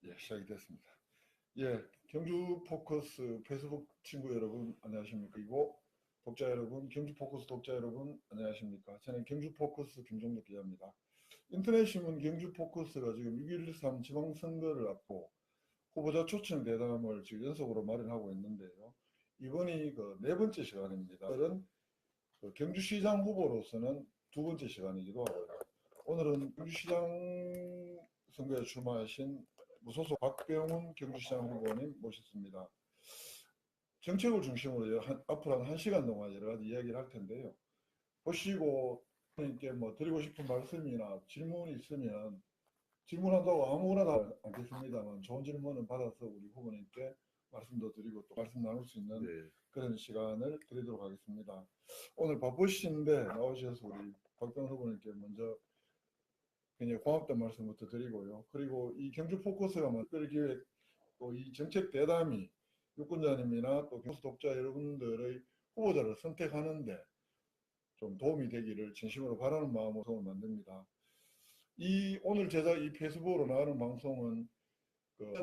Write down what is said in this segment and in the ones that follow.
예, 시작이 됐습니다. 예, 경주 포커스 페이스북 친구 여러분 안녕하십니까? 그리고 독자 여러분, 경주 포커스 독자 여러분 안녕하십니까? 저는 경주 포커스 김종덕 기자입니다. 인터넷 신문 경주 포커스가 지금 6.13 지방선거를 앞두고 후보자 초청 대담을 지금 연속으로 마련하고 있는데요. 이번이 그 네 번째 시간입니다. 오늘은 그 경주시장 후보로서는 두 번째 시간이기도 하고요. 오늘은 경주시장 선거에 출마하신 무소속 박병훈 경주시장 후보님 모셨습니다. 정책을 중심으로 앞으로 한 1시간 동안 여러 가지 이야기를 할 텐데요. 보시고 님께 뭐 드리고 싶은 말씀이나 질문이 있으면 질문한다고 아무거나 다 않겠습니다만 좋은 질문은 받아서 우리 후보님께 말씀도 드리고 또 말씀 나눌 수 있는 네. 그런 시간을 드리도록 하겠습니다. 오늘 바쁘신데 나오셔서 우리 박병훈 후보님께 먼저 굉장히 고맙다는 말씀부터 드리고요. 그리고 이 경주 포커스가 특별기획 또 이 정책 대담이 유권자님이나 또 경수 독자 여러분들의 후보자를 선택하는데 좀 도움이 되기를 진심으로 바라는 마음으로 만듭니다. 이 오늘 제가 이 페이스북으로 나가는 방송은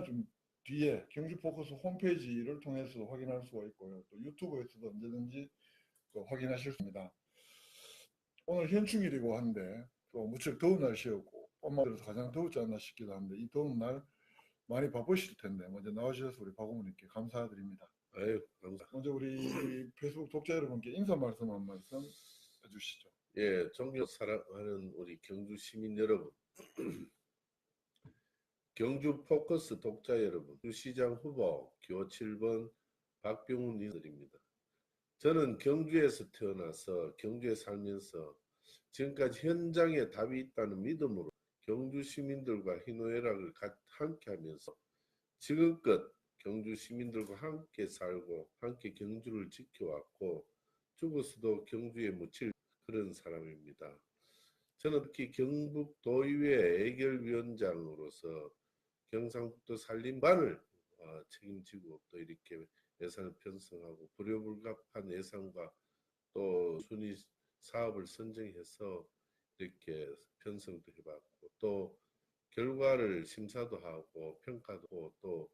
좀 뒤에 경주 포커스 홈페이지를 통해서 확인할 수가 있고요. 또 유튜브에서도 언제든지 확인하실 수 있습니다. 오늘 현충일이고 한데 또 무척 더운 날씨였고 엄마 들어서 가장 더웠지 않나 싶기도 한데 이 더운 날 많이 바쁘실 텐데 먼저 나오셔서 우리 박 어머니께 감사드립니다. 아유, 감사. 먼저 우리 페이스북 독자 여러분께 인사 말씀 한 말씀 해주시죠. 예, 존경 사랑하는 우리 경주 시민 여러분, 경주 포커스 독자 여러분, 경주시장 후보 기호 7번 박병훈 인사드립니다. 저는 경주에서 태어나서 경주에 살면서 지금까지 현장에 답이 있다는 믿음으로 경주 시민들과 희노애락을 함께하면서 지금껏 경주 시민들과 함께 살고 함께 경주를 지켜왔고 죽어서도 경주에 묻힐 그런 사람입니다. 저는 특히 경북도의회 예결위원장으로서 경상북도 산림반을 책임지고 또 이렇게 예산을 편성하고 불효불급한 예산과 또 순위 사업을 선정해서 이렇게 편성도 해봤고 또 결과를 심사도 하고 평가도 하고 또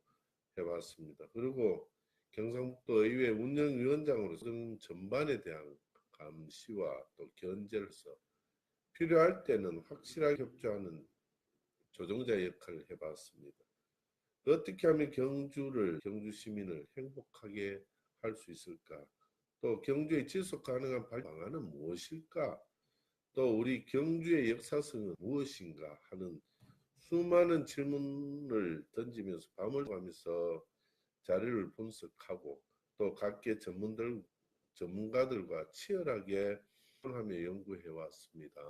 해봤습니다. 그리고 경상북도 의회 운영위원장으로서 전반에 대한 감시와 또 견제로서 필요할 때는 확실하게 협조하는 조정자 역할을 해봤습니다. 어떻게 하면 경주 시민을 행복하게 할 수 있을까? 또 경주의 지속 가능한 방안은 무엇일까? 또 우리 경주의 역사성은 무엇인가 하는 수많은 질문을 던지면서 밤을 가면서 자료를 분석하고 또 각계 전문가들과 치열하게 하며 연구해 왔습니다.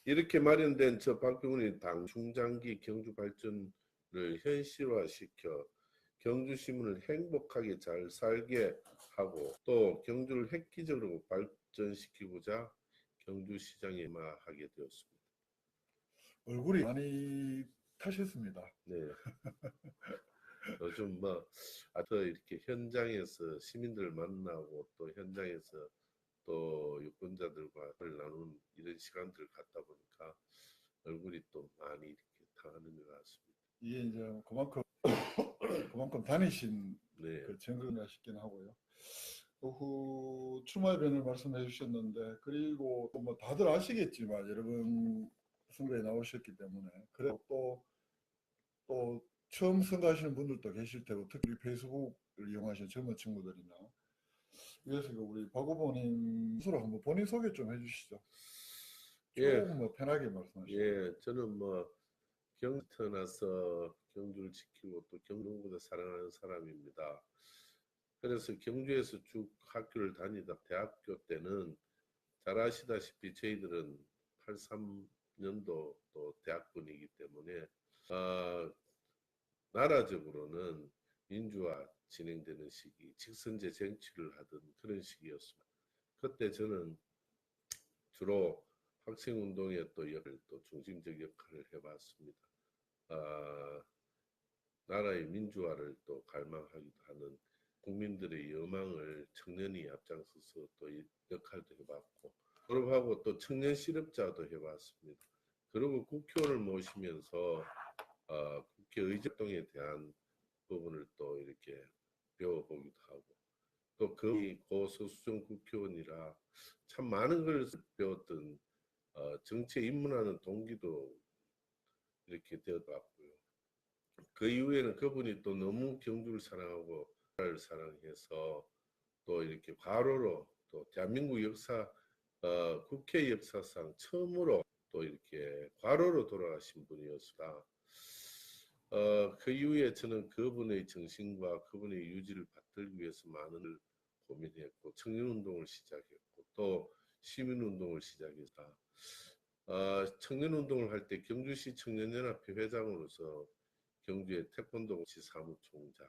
이렇게 마련된 저 박병훈이 당 중장기 경주 발전을 현실화시켜 경주 시민을 행복하게 잘 살게 하고 또 경주를 획기적으로 발전시키고자 경주시장에 임하게 되었습니다. 얼굴이 많이 타셨습니다. 네. 요즘 더 이렇게 현장에서 시민들을 만나고 또 현장에서 또 유권자들과 나누는 이런 시간들을 갖다 보니까 얼굴이 또 많이 이렇게 타하는 것 같습니다. 이게 이제 그만큼 다니신 네. 그 증거가 싶긴 하고요. 그 출마의 변을 말씀해 주셨는데 그리고 또 뭐 다들 아시겠지만 여러 번 선거에 나오셨기 때문에 그리고 또 처음 선거하시는 분들도 계실 테고 특히 우리 페이스북을 이용하시는 젊은 친구들이나 그래서 우리 박 후보님 스스로 한번 본인 소개 좀 해주시죠. 예. 조금 뭐 편하게 말씀하시죠. 예, 저는 경주 태어나서 경주를 지키고 또 경주보다 사랑하는 사람입니다. 그래서 경주에서 쭉 학교를 다니다 대학교 때는 잘 아시다시피 저희들은 83년도 또 대학군이기 때문에 나라적으로는 민주화 진행되는 시기, 직선제 쟁취를 하던 그런 시기였습니다. 그때 저는 주로 학생운동의 또 중심적 역할을 해봤습니다. 나라의 민주화를 또 갈망하기도 하는 국민들의 여망을 청년이 앞장서서 또 역할도 해봤고 졸업하고 또 청년 실업자도 해봤습니다. 그리고 국회의원을 모시면서 국회 의정동에 대한 부분을 또 이렇게 배워보기도 하고 또 고 서수정 국회의원이라 참 많은 걸 배웠던 정치에 입문하는 동기도 이렇게 되어갔고요. 그 이후에는 그분이 또 너무 경주를 사랑하고 나라를 사랑해서 또 이렇게 과로로 또 대한민국 역사 국회 역사상 처음으로 또 이렇게 과로로 돌아가신 분이었다. 그 이후에 저는 그분의 정신과 그분의 유지를 받들기 위해서 많은 고민했고 청년운동을 시작했고 또 시민운동을 시작했다. 청년운동을 할 때 경주시 청년연합회 회장으로서 경주의 태권도시 사무총장,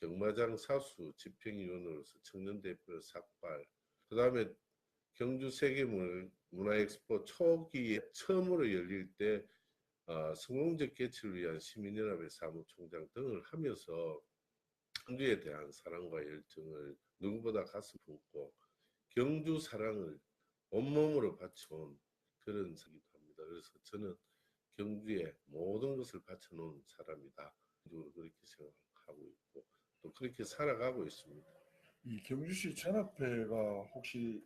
경마장 사수 집행위원으로서 청년대표 삭발, 그 다음에 경주 세계문화엑스포 초기에 처음으로 열릴 때 성공적 개최를 위한 시민연합회 사무총장 등을 하면서 경주에 대한 사랑과 열정을 누구보다 가슴 품고 경주 사랑을 온몸으로 바쳐온 그런 사기도 합니다. 그래서 저는 경주에 모든 것을 바쳐놓은 사람이다. 그렇게 생각하고 있고 또 그렇게 살아가고 있습니다. 이 경주시 체납회가 혹시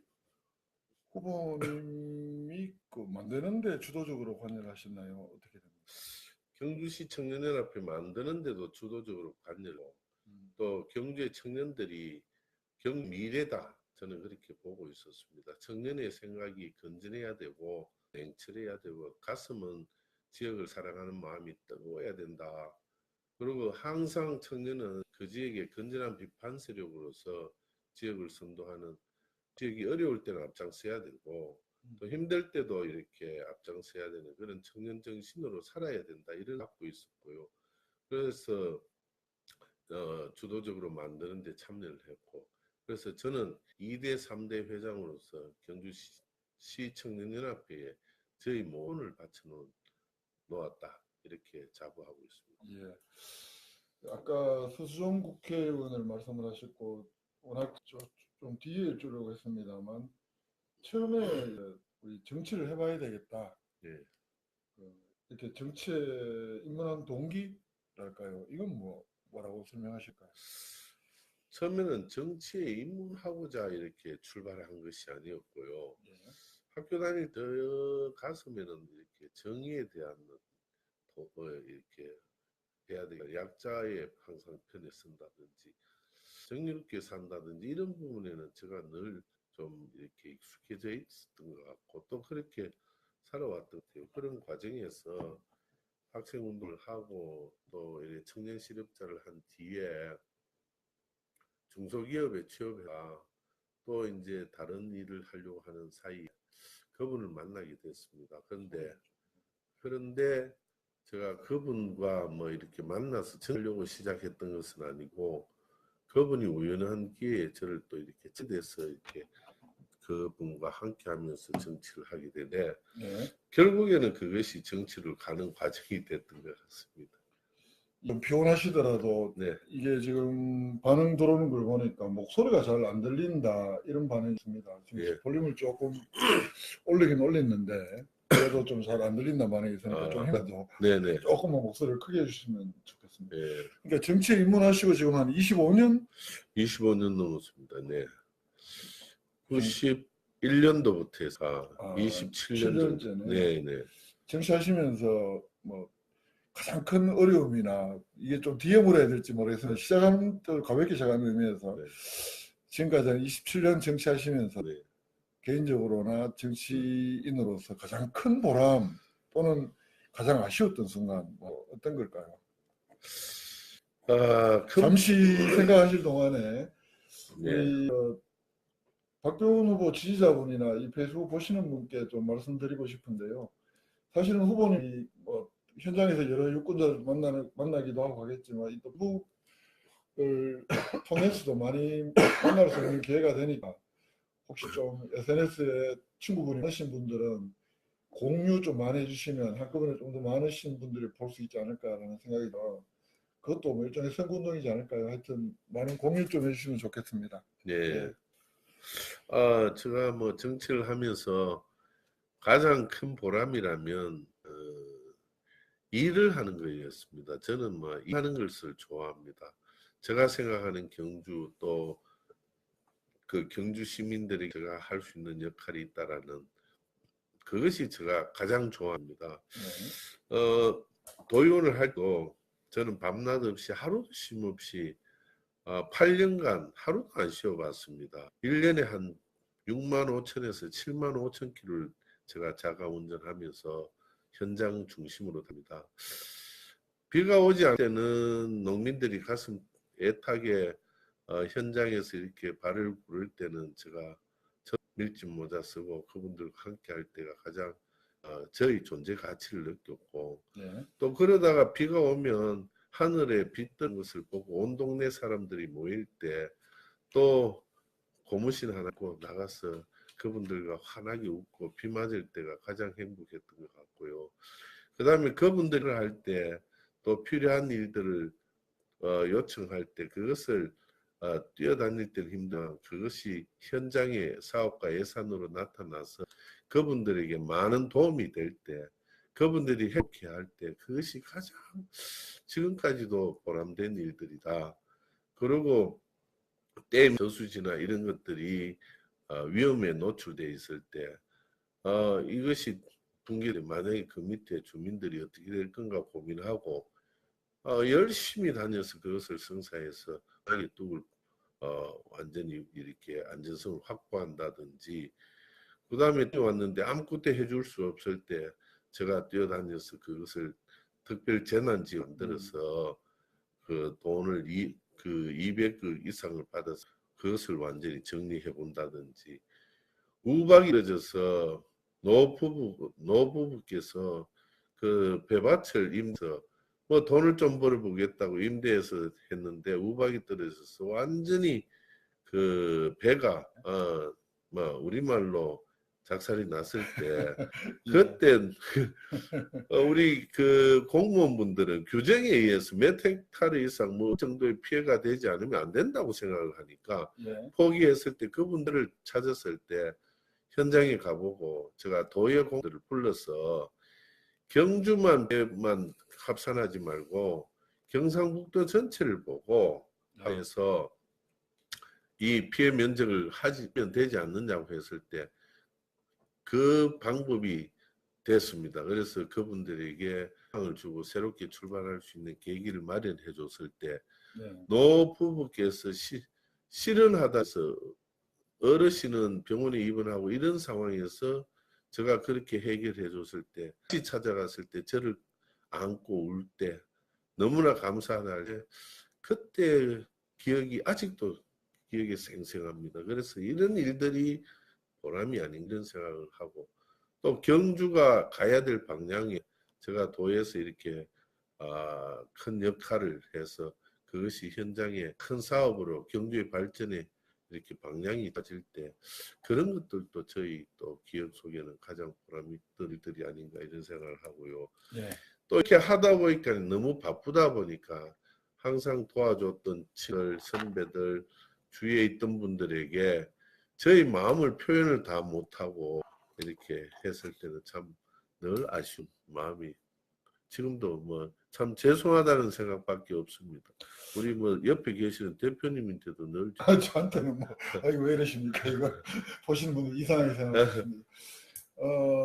후보님이 그 만드는데 주도적으로 관여를 하셨나요? 어떻게 됩니까? 경주시 청년연합회 만드는 데도 주도적으로 관여하고 또 경주의 청년들이 경미래다 저는 그렇게 보고 있었습니다. 청년의 생각이 건전해야 되고 냉철해야 되고 가슴은 지역을 사랑하는 마음이 뜨거워야 된다. 그리고 항상 청년은 그 지역의 건전한 비판 세력으로서 지역을 선도하는 지역이 어려울 때는 앞장서야 되고 또 힘들 때도 이렇게 앞장서야 되는 그런 청년 정신으로 살아야 된다 이를 갖고 있었고요. 그래서 주도적으로 만드는 데 참여를 했고 그래서 저는 2대 3대 회장으로서 경주시 청년연합회에 저희 모험을 바쳐 놓았다 이렇게 자부하고 있습니다. 예. 아까 서수정 국회의원을 말씀을 하셨고 워낙 좀 뒤에 여쭈려고 했습니다만 처음에 우리 정치를 해봐야 되겠다. 예. 이렇게 정치에 입문한 동기랄까요? 이건 뭐라고 설명하실까요? 처음에는 정치에 입문하고자 이렇게 출발한 것이 아니었고요. 예. 학교 다닐 때 가슴에는 이렇게 정의에 대한 이렇게 해야 되겠다. 약자의 항상 편에 선다든지 정의롭게 산다든지 이런 부분에는 제가 늘 좀 이렇게 익숙해져 있었던 것 같고 또 그렇게 살아왔던 것 같아요. 그런 과정에서 학생 운동을 하고 또 이렇게 청년 실업자를 한 뒤에 중소기업에 취업해가 또 이제 다른 일을 하려고 하는 사이에 그분을 만나게 됐습니다. 그런데 제가 그분과 뭐 이렇게 만나서 하려고 시작했던 것은 아니고 그분이 우연한 기회에 저를 또 이렇게 초대해서 이렇게 그분과 함께하면서 정치를 하게 되네. 네. 결국에는 그것이 정치로 가는 과정이 됐던 것 같습니다. 좀 피곤하시더라도 네. 이게 지금 반응 들어오는 걸 보니까 목소리가 잘 안 들린다 이런 반응이 있습니다. 지금 예. 볼륨을 조금 올리긴 올렸는데 그래도 좀 잘 안 들린다 반응이 있으니까 좀 해도 네네. 조금만 목소리를 크게 해주시면 좋겠습니다. 예. 그러니까 정치에 입문하시고 지금 한 25년? 25년 넘었습니다. 네. 91년도부터 해서 27년 정도. 7년째네. 네네. 정치하시면서 뭐 가장 큰 어려움이나 이게 좀 뒤에 물어야 될지 모르겠어요. 시작하는 때 가볍게 시작하는 의미에서 네. 지금까지 한 27년 정치하시면서 네. 개인적으로나 정치인으로서 가장 큰 보람 또는 가장 아쉬웠던 순간 뭐 어떤 걸까요? 잠시 생각하실 동안에 네. 우리 박병훈 후보 지지자분이나 이 페이스북 보시는 분께 좀 말씀드리고 싶은데요. 사실은 후보님이 뭐 현장에서 여러 유권자를 만나기도 하고 하겠지만 이 페이스북을 통해서도 많이 만날 수 있는 기회가 되니까 혹시 좀 SNS에 친구분이 하신 분들은 공유 좀 많이 해주시면 한꺼번에 좀 더 많으신 분들이 볼 수 있지 않을까라는 생각이 들어. 그것도 뭐 일종의 선거운동이지 않을까요? 하여튼 많은 공유 좀 해주시면 좋겠습니다. 네. 예. 제가 뭐 정치를 하면서 가장 큰 보람이라면 일을 하는 거였습니다. 저는 뭐 일하는 것을 좋아합니다. 제가 생각하는 경주 또 그 경주 시민들이 제가 할 수 있는 역할이 있다라는 그것이 제가 가장 좋아합니다. 네. 도의원을 할 때도 저는 밤낮 없이 하루도 쉼 없이 8년간 하루도 안 쉬어봤습니다. 1년에 한 6만 5천에서 7만 5천 킬로를 제가 자가 운전하면서 현장 중심으로 답니다. 비가 오지 않을 때는 농민들이 가슴 애타게 현장에서 이렇게 발을 구를 때는 제가 밀짚 모자 쓰고 그분들과 함께 할 때가 가장 저희 존재 가치를 느꼈고 네. 또 그러다가 비가 오면 하늘에 빛 뜨는 것을 보고 온 동네 사람들이 모일 때 또 고무신 하나 입고 나가서 그분들과 환하게 웃고 비 맞을 때가 가장 행복했던 것 같고요. 그 다음에 그분들을 할 때 또 필요한 일들을 요청할 때 그것을 뛰어다닐 때는 힘든 그것이 현장의 사업과 예산으로 나타나서 그분들에게 많은 도움이 될 때 그분들이 행복해할 때 그것이 가장 지금까지도 보람된 일들이다. 그리고 댐 저수지나 이런 것들이 위험에 노출돼 있을 때 이것이 붕괴돼 만약에 그 밑에 주민들이 어떻게 될 건가 고민하고 열심히 다녀서 그것을 성사해서 만약에 뚝을 완전히 이렇게 안전성을 확보한다든지 그 다음에 뛰어왔는데 아무것도 해줄 수 없을 때 제가 뛰어다녀서 그것을 특별 재난지원 만들어서 그 돈을 그 200억 이상을 받아서 그것을 완전히 정리해 본다든지 우박이 떨어져서 노부부께서 그 배밭을 임서 뭐 돈을 좀 벌어보겠다고 임대해서 했는데 우박이 떨어져서 완전히 그 배가 뭐 우리말로 작살이 났을 때 예. 그때 우리 그 공무원분들은 규정에 의해서 몇 헥타르 이상 뭐 정도의 피해가 되지 않으면 안 된다고 생각을 하니까 예. 포기했을 때 그분들을 찾았을 때 현장에 가보고 제가 도의 공들을 불러서 경주만 합산하지 말고 경상북도 전체를 보고 해서 이 피해 면적을 하면 되지 않느냐고 했을 때 그 방법이 됐습니다. 그래서 그분들에게 상을 주고 새롭게 출발할 수 있는 계기를 마련해 줬을 때 네. 노부부께서 실현하다서 어르신은 병원에 입원하고 이런 상황에서 제가 그렇게 해결해 줬을 때 다시 찾아갔을 때 저를 안고 울 때 너무나 감사하다 할 때 그때 기억이 아직도 기억에 생생합니다. 그래서 이런 일들이 보람이 아닌 그런 생각을 하고 또 경주가 가야 될 방향에 제가 도에서 이렇게 큰 역할을 해서 그것이 현장의 큰 사업으로 경주의 발전에 이렇게 방향이 따질 때 그런 것들도 저희 또 기억 속에는 가장 보람 있던 일들이 아닌가 이런 생각을 하고요. 예. 또 이렇게 하다 보니까 너무 바쁘다 보니까 항상 도와줬던 친구들, 선배들, 주위에 있던 분들에게 저희 마음을 표현을 다 못하고 이렇게 했을 때는 참 늘 아쉬운 마음이 지금도 뭐 참 죄송하다는 생각밖에 없습니다. 우리 뭐 옆에 계시는 대표님한테도 늘 저한테는 뭐, 아이고, 왜 이러십니까? 이거 보시는 분들 이상하게 생각하십니다.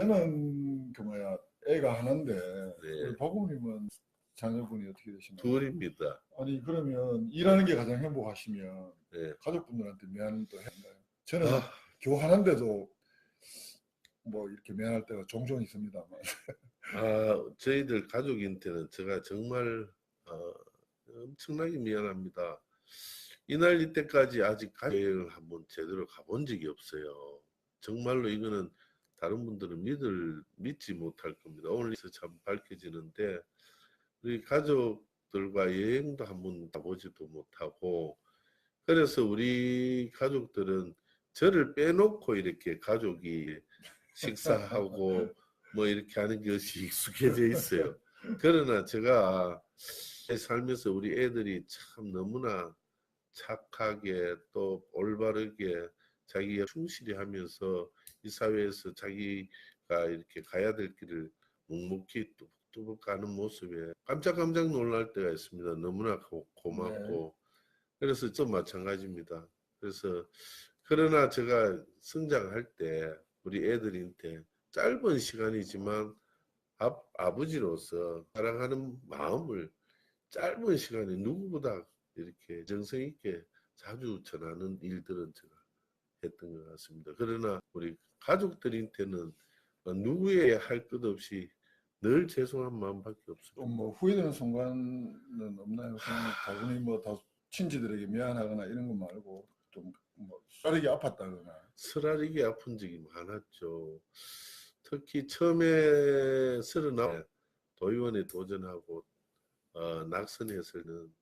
저는 그 뭐야, 애가 하나인데, 우리 네, 보금님은 자녀분이 어떻게 되시나요? 둘입니다. 아니, 그러면 일하는 게 가장 행복하시면 네. 가족분들한테 미안을 또 했나요? 저는 아, 교환한데도 뭐 이렇게 미안할 때가 종종 있습니다만. 저희들 가족한테는 제가 정말 엄청나게 미안합니다. 이날 이때까지 아직 여행을 한번 제대로 가본 적이 없어요. 정말로 이거는 다른 분들은 믿지 못할 겁니다. 오늘서 참 밝혀지는데 우리 가족들과 여행도 한번 가보지도 못하고 그래서 우리 가족들은 저를 빼놓고 이렇게 가족이 식사하고 뭐 이렇게 하는 것이 익숙해져 있어요. 그러나 제가 살면서 우리 애들이 참 너무나 착하게 또 올바르게 자기가 충실히 하면서 이 사회에서 자기가 이렇게 가야 될 길을 묵묵히 뚜벅 가는 모습에 깜짝깜짝 놀랄 때가 있습니다. 너무나 고맙고. 그래서 좀 마찬가지입니다. 그래서 그러나 제가 성장할 때 우리 애들한테 짧은 시간이지만 아버지로서 사랑하는 마음을 짧은 시간에 누구보다 이렇게 정성 있게 자주 전하는 일들은 제가 했던 것 같습니다. 그러나 우리 가족들한테는 누구의 할 것 없이 늘 죄송한 마음밖에 없습니다. 좀 뭐 후회되는 순간은 없나요? 그냥 다분히 뭐 다 친지들에게 미안하거나 이런 거 말고 좀 뭐 쏘리게 아팠다거나. 쓰라리게 아픈 적이 많았죠. 특히 처음에 39에 도의원에 도전하고 낙선해서는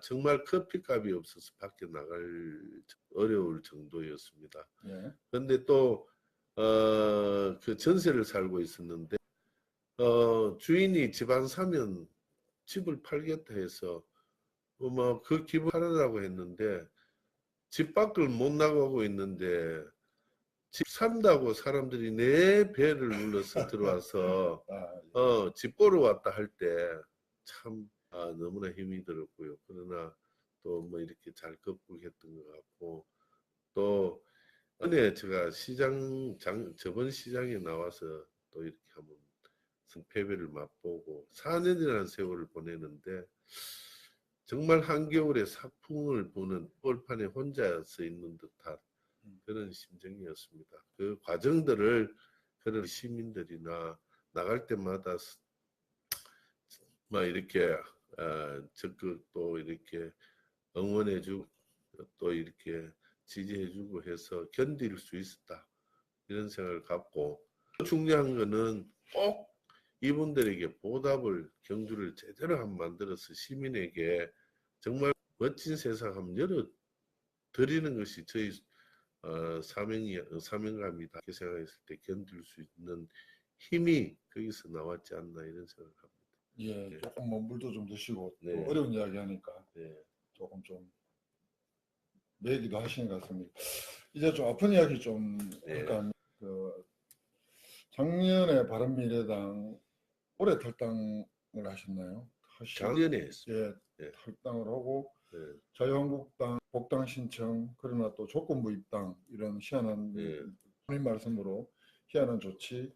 정말 커피값이 없어서 밖에 나갈 어려울 정도였습니다. 예. 그런데 또 그 전세를 살고 있었는데 주인이 집 안 사면 집을 팔겠다 해서 뭐 그 집을 팔으라고 했는데 집 밖을 못 나가고 있는데 집 산다고 사람들이 내 배를 눌러서 들어와서 예. 집 보러 왔다 할 때 참 너무나 힘이 들었고요. 그러나 또 뭐 이렇게 잘 극복했던 것 같고 또 은혜 제가 저번 시장에 나와서 또 이렇게 한번 승패배를 맛보고 4년이라는 세월을 보내는데 정말 한겨울에 사풍을 부는 벌판에 혼자 서 있는 듯한 그런 심정이었습니다. 그 과정들을 그런 시민들이나 나갈 때마다 막 이렇게 적극 또 이렇게 응원해주고 또 이렇게 지지해주고 해서 견딜 수 있었다 이런 생각을 갖고 중요한 거는 꼭 이분들에게 보답을 경주를 제대로 한번 만들어서 시민에게 정말 멋진 세상 한번 열어 드리는 것이 저희 사명감이다 이렇게 생각했을 때 견딜 수 있는 힘이 거기서 나왔지 않나 이런 생각을 합니다. 예, 네. 조금 뭐 물도 좀 드시고 네. 또 어려운 이야기 하니까 네. 조금 좀 매기도 하시는 것 같습니다. 이제 좀 아픈 이야기 좀 네. 할까 합니다. 그 작년에 바른미래당 올해 탈당을 하셨나요? 작년에 했습니다. 예, 네. 탈당을 하고 네. 자유한국당 복당 신청 그러나 또 조건부 입당 이런 희한한 네. 본인 말씀으로 희한한 조치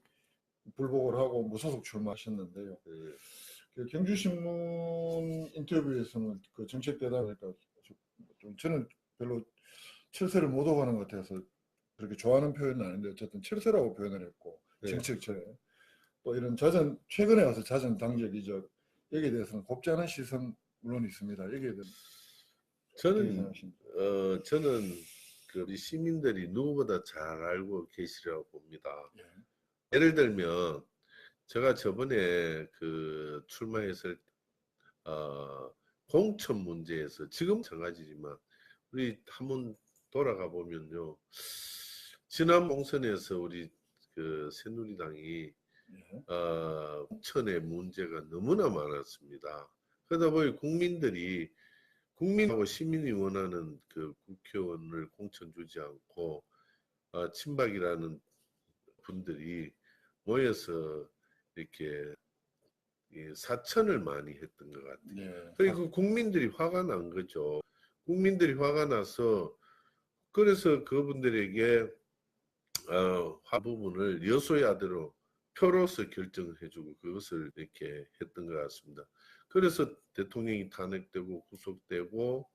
불복을 하고 무소속 출마하셨는데요. 네. 그 경주신문 인터뷰에서는 그 정책대담이니까 좀 저는 별로 철새를 못 오가는 것 같아서 그렇게 좋아하는 표현은 아닌데 어쨌든 철새라고 표현을 했고 네. 정책철 또 이런 최근에 와서 잦은 당적 이적 여기에 대해서는 곱지 않은 시선 물론 있습니다. 여기에 대해서 어떻게 생각하십니까? 저는 그 우리 시민들이 누구보다 잘 알고 계시라고 봅니다. 예. 예를 들면 제가 저번에 그 출마했을 공천 문제에서 지금 마찬가지지만 우리 한번 돌아가 보면요. 지난 공선에서 우리 그 새누리당이 예. 공천의 문제가 너무나 많았습니다. 그러다 보니 국민하고 시민이 원하는 그 국회의원을 공천 주지 않고 친박이라는 분들이 모여서 이렇게 사천을 많이 했던 것 같아요. 예. 그리고 국민들이 화가 난 거죠. 국민들이 화가 나서 그래서 그분들에게 화 부분을 여소야대로 표로서 결정해주고 그것을 이렇게 했던 것 같습니다. 그래서 대통령이 탄핵되고 구속되고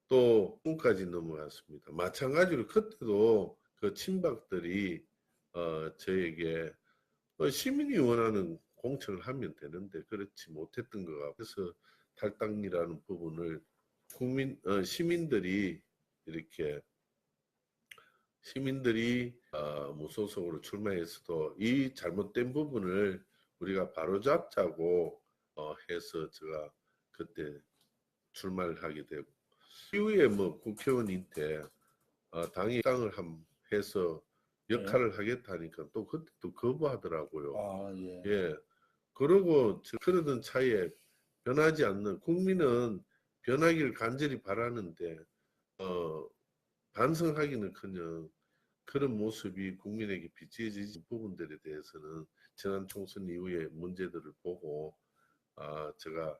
또 꿈까지 넘어갔습니다. 마찬가지로 그때도 그 친박들이 저에게 시민이 원하는 공천을 하면 되는데 그렇지 못했던 것 같고 그래서 탈당이라는 부분을 시민들이 이렇게 무소속으로 출마해서도 이 잘못된 부분을 우리가 바로잡자고 해서 제가 그때 출마를 하게 되고 이후에 뭐 국회의원한테 당이 당을 해서 역할을 하겠다니까 또 그때 또 거부하더라고요. 아, 예. 예. 그러고 그러던 차에 변하지 않는 국민은 변하기를 간절히 바라는데 반성하기는커녕 그런 모습이 국민에게 비춰지는 부분들에 대해서는 지난 총선 이후에 문제들을 보고 제가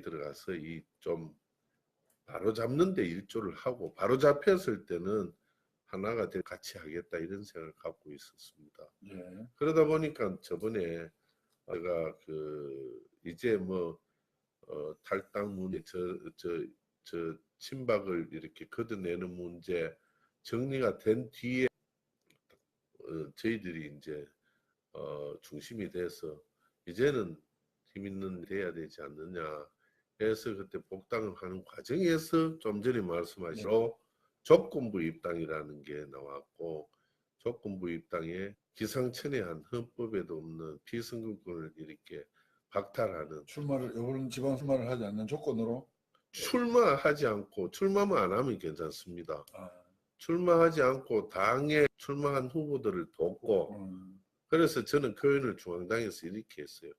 들어가서 이 좀 바로 잡는 데 일조를 하고 바로 잡혔을 때는 하나가 돼 같이 하겠다 이런 생각을 갖고 있었습니다. 예. 그러다 보니까 저번에 제가 이제 뭐 탈당 문제 저 친박을 이렇게 걷어내는 문제 정리가 된 뒤에 저희들이 이제 중심이 돼서 이제는 힘 있는 돼야 되지 않느냐 해서 그때 복당을 하는 과정에서 좀 전에 말씀하신 대로 조건부 입당이라는 게 나왔고 조건부 입당에 기상천외한 헌법에도 없는 피선거권을 이렇게 박탈하는 이번 지방 선거를 하지 않는 조건으로. 출마하지 않고 출마만 안 하면 괜찮습니다. 아, 출마하지 않고 당에 출마한 후보들을 돕고 그래서 저는 교인을 중앙당에서 이렇게 했어요.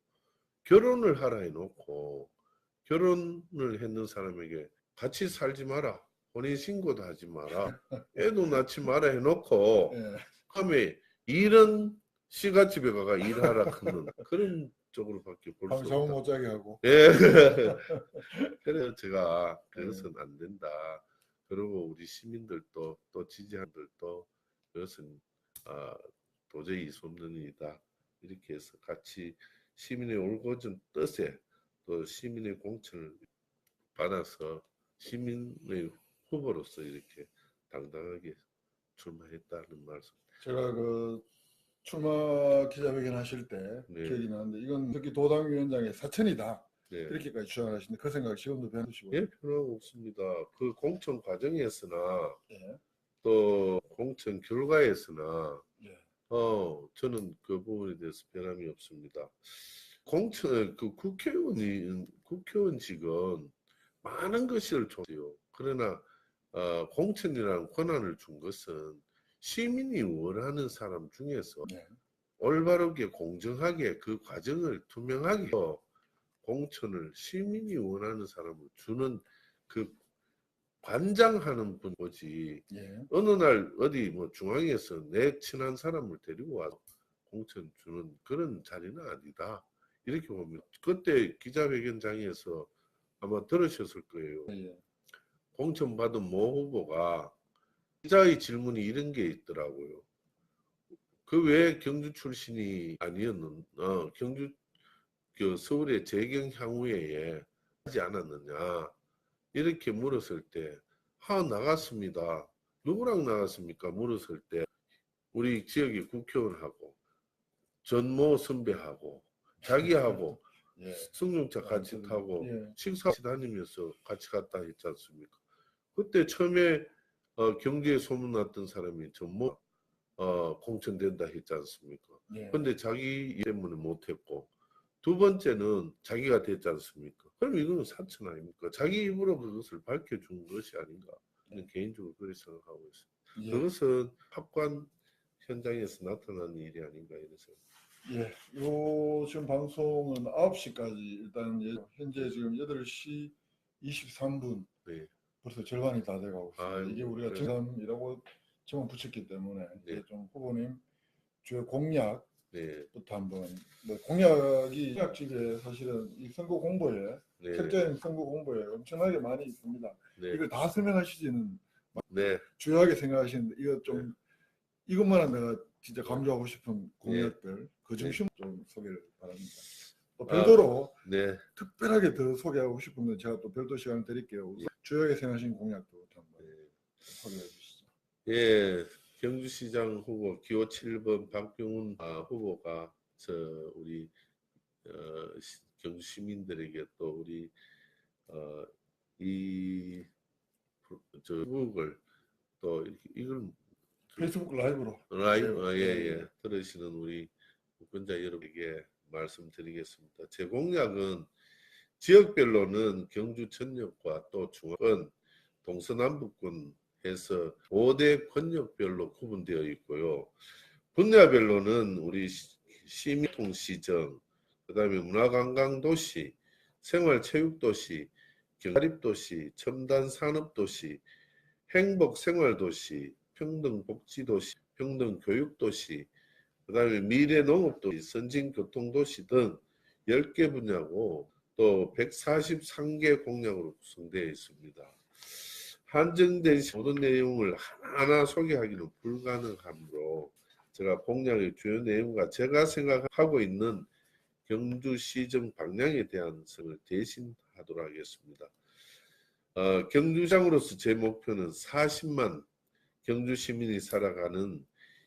결혼을 하라 해놓고 결혼을 했는 사람에게 같이 살지 마라. 혼인신고도 하지 마라. 애도 낳지 마라 해놓고 예. 그다음에 일은 시가집에 가가 일하라 하는 그런 쪽으로밖에 볼 밤 수 잠을 없다. 못 자게 하고. 예. 그래서 제가 그것은 안 된다. 그리고 우리 시민들도 또 지지자들도 그것은 도저히 있을 수 없는 일이다. 이렇게 해서 같이 시민의 올곧은 뜻에 또 시민의 공천을 받아서 시민의 후보로서 이렇게 당당하게 출마했다는 말씀. 제가 그 출마 기자회견 하실 때 네. 기억이 나는데 이건 특히 도당위원장의 사천이다. 네. 이렇게까지 주장하시는데 그 생각 지금도 변하시고. 예, 변화가 없습니다. 그 공천 과정에서나 예. 또 공천 결과에서나 예. 저는 그 부분에 대해서 변함이 없습니다. 공천 국회의원직은 많은 것을 줬어요. 그러나 공천이라는 권한을 준 것은 시민이 원하는 사람 중에서 예. 올바르게 공정하게 그 과정을 투명하게 해서 공천을 시민이 원하는 사람을 주는 그 관장하는 분이지. 예. 어느 날 어디 뭐 중앙에서 내 친한 사람을 데리고 와서 공천 주는 그런 자리는 아니다. 이렇게 보면 그때 기자회견장에서 아마 들으셨을 거예요. 예. 공천 받은 모 후보가 기자의 질문이 이런 게 있더라고요. 그 왜 경주 출신이 아니었는 경주 서울의 재경향후회에 하지 않았느냐 이렇게 물었을 때 나갔습니다. 누구랑 나갔습니까? 물었을 때 우리 지역의 국회의원하고 전모 선배하고 자기하고 예. 승용차 같이 타고 예. 식사 다니면서 같이 갔다 했지 않습니까? 그때 처음에 경주에 소문났던 사람이 전모 공천된다 했지 않습니까? 예. 근데 자기 일 때문에 못했고 두 번째는 자기가 됐지 않습니까? 그럼 이거는 사천 아닙니까? 자기 입으로 그것을 밝혀준 것이 아닌가? 저는 개인적으로 그렇게 생각하고 있습니다. 예. 그것은 합관 현장에서 나타난 일이 아닌가 이런 생각. 예. 요 지금 방송은 9시까지 일단 현재 지금 8시 23분. 네. 벌써 절반이 다 돼가고 있습니다. 아이고, 이게 우리가 그래요. 정담이라고 제목 붙였기 때문에 네. 이제 좀 후보님 주요 공약부터 네. 한번 뭐 공약집에 사실은 이 선거 공보에 네. 철저한 선거 공보에 엄청나게 많이 있습니다. 네. 이걸 다 설명하시지는 네. 주요하게 생각하시는데 이거 좀 이것만은 내가 진짜 강조하고 싶은 공약들 그 중심 좀 소개를 바랍니다. 또 별도로 네. 특별하게 더 소개하고 싶은 건 제가 또 별도 시간을 드릴게요. 주요하게 생각하신 공약도 한번 소개해 주시죠. 예, 경주시장 후보 기호 7번 박병훈 후보가 우리 경주 시민들에게 또 우리 이 페이스북을 또 이걸 페이스북 라이브로 예, 들으시는 우리 유권자 여러분에게 말씀드리겠습니다. 제 공약은 지역별로는 경주 전역과 또 중앙은 동서남북권 해서 5대 권역별로 구분되어 있고요. 분야별로는 우리 시민통시정, 그 다음에 문화관광도시, 생활체육도시, 경사립도시, 첨단산업도시, 행복생활도시, 평등복지도시, 평등교육도시, 그다음에 미래 농업도 선진 교통도시 등 10개 분야고 또 143개 공약으로 구성되어 있습니다. 한정된 모든 내용을 하나하나 소개하기는 불가능하므로 제가 공약의 주요 내용과 제가 생각하고 있는 경주시정 방향에 대한 설명을 대신 하도록 하겠습니다. 경주시장으로서 제 목표는 40만 경주 시민이 살아가는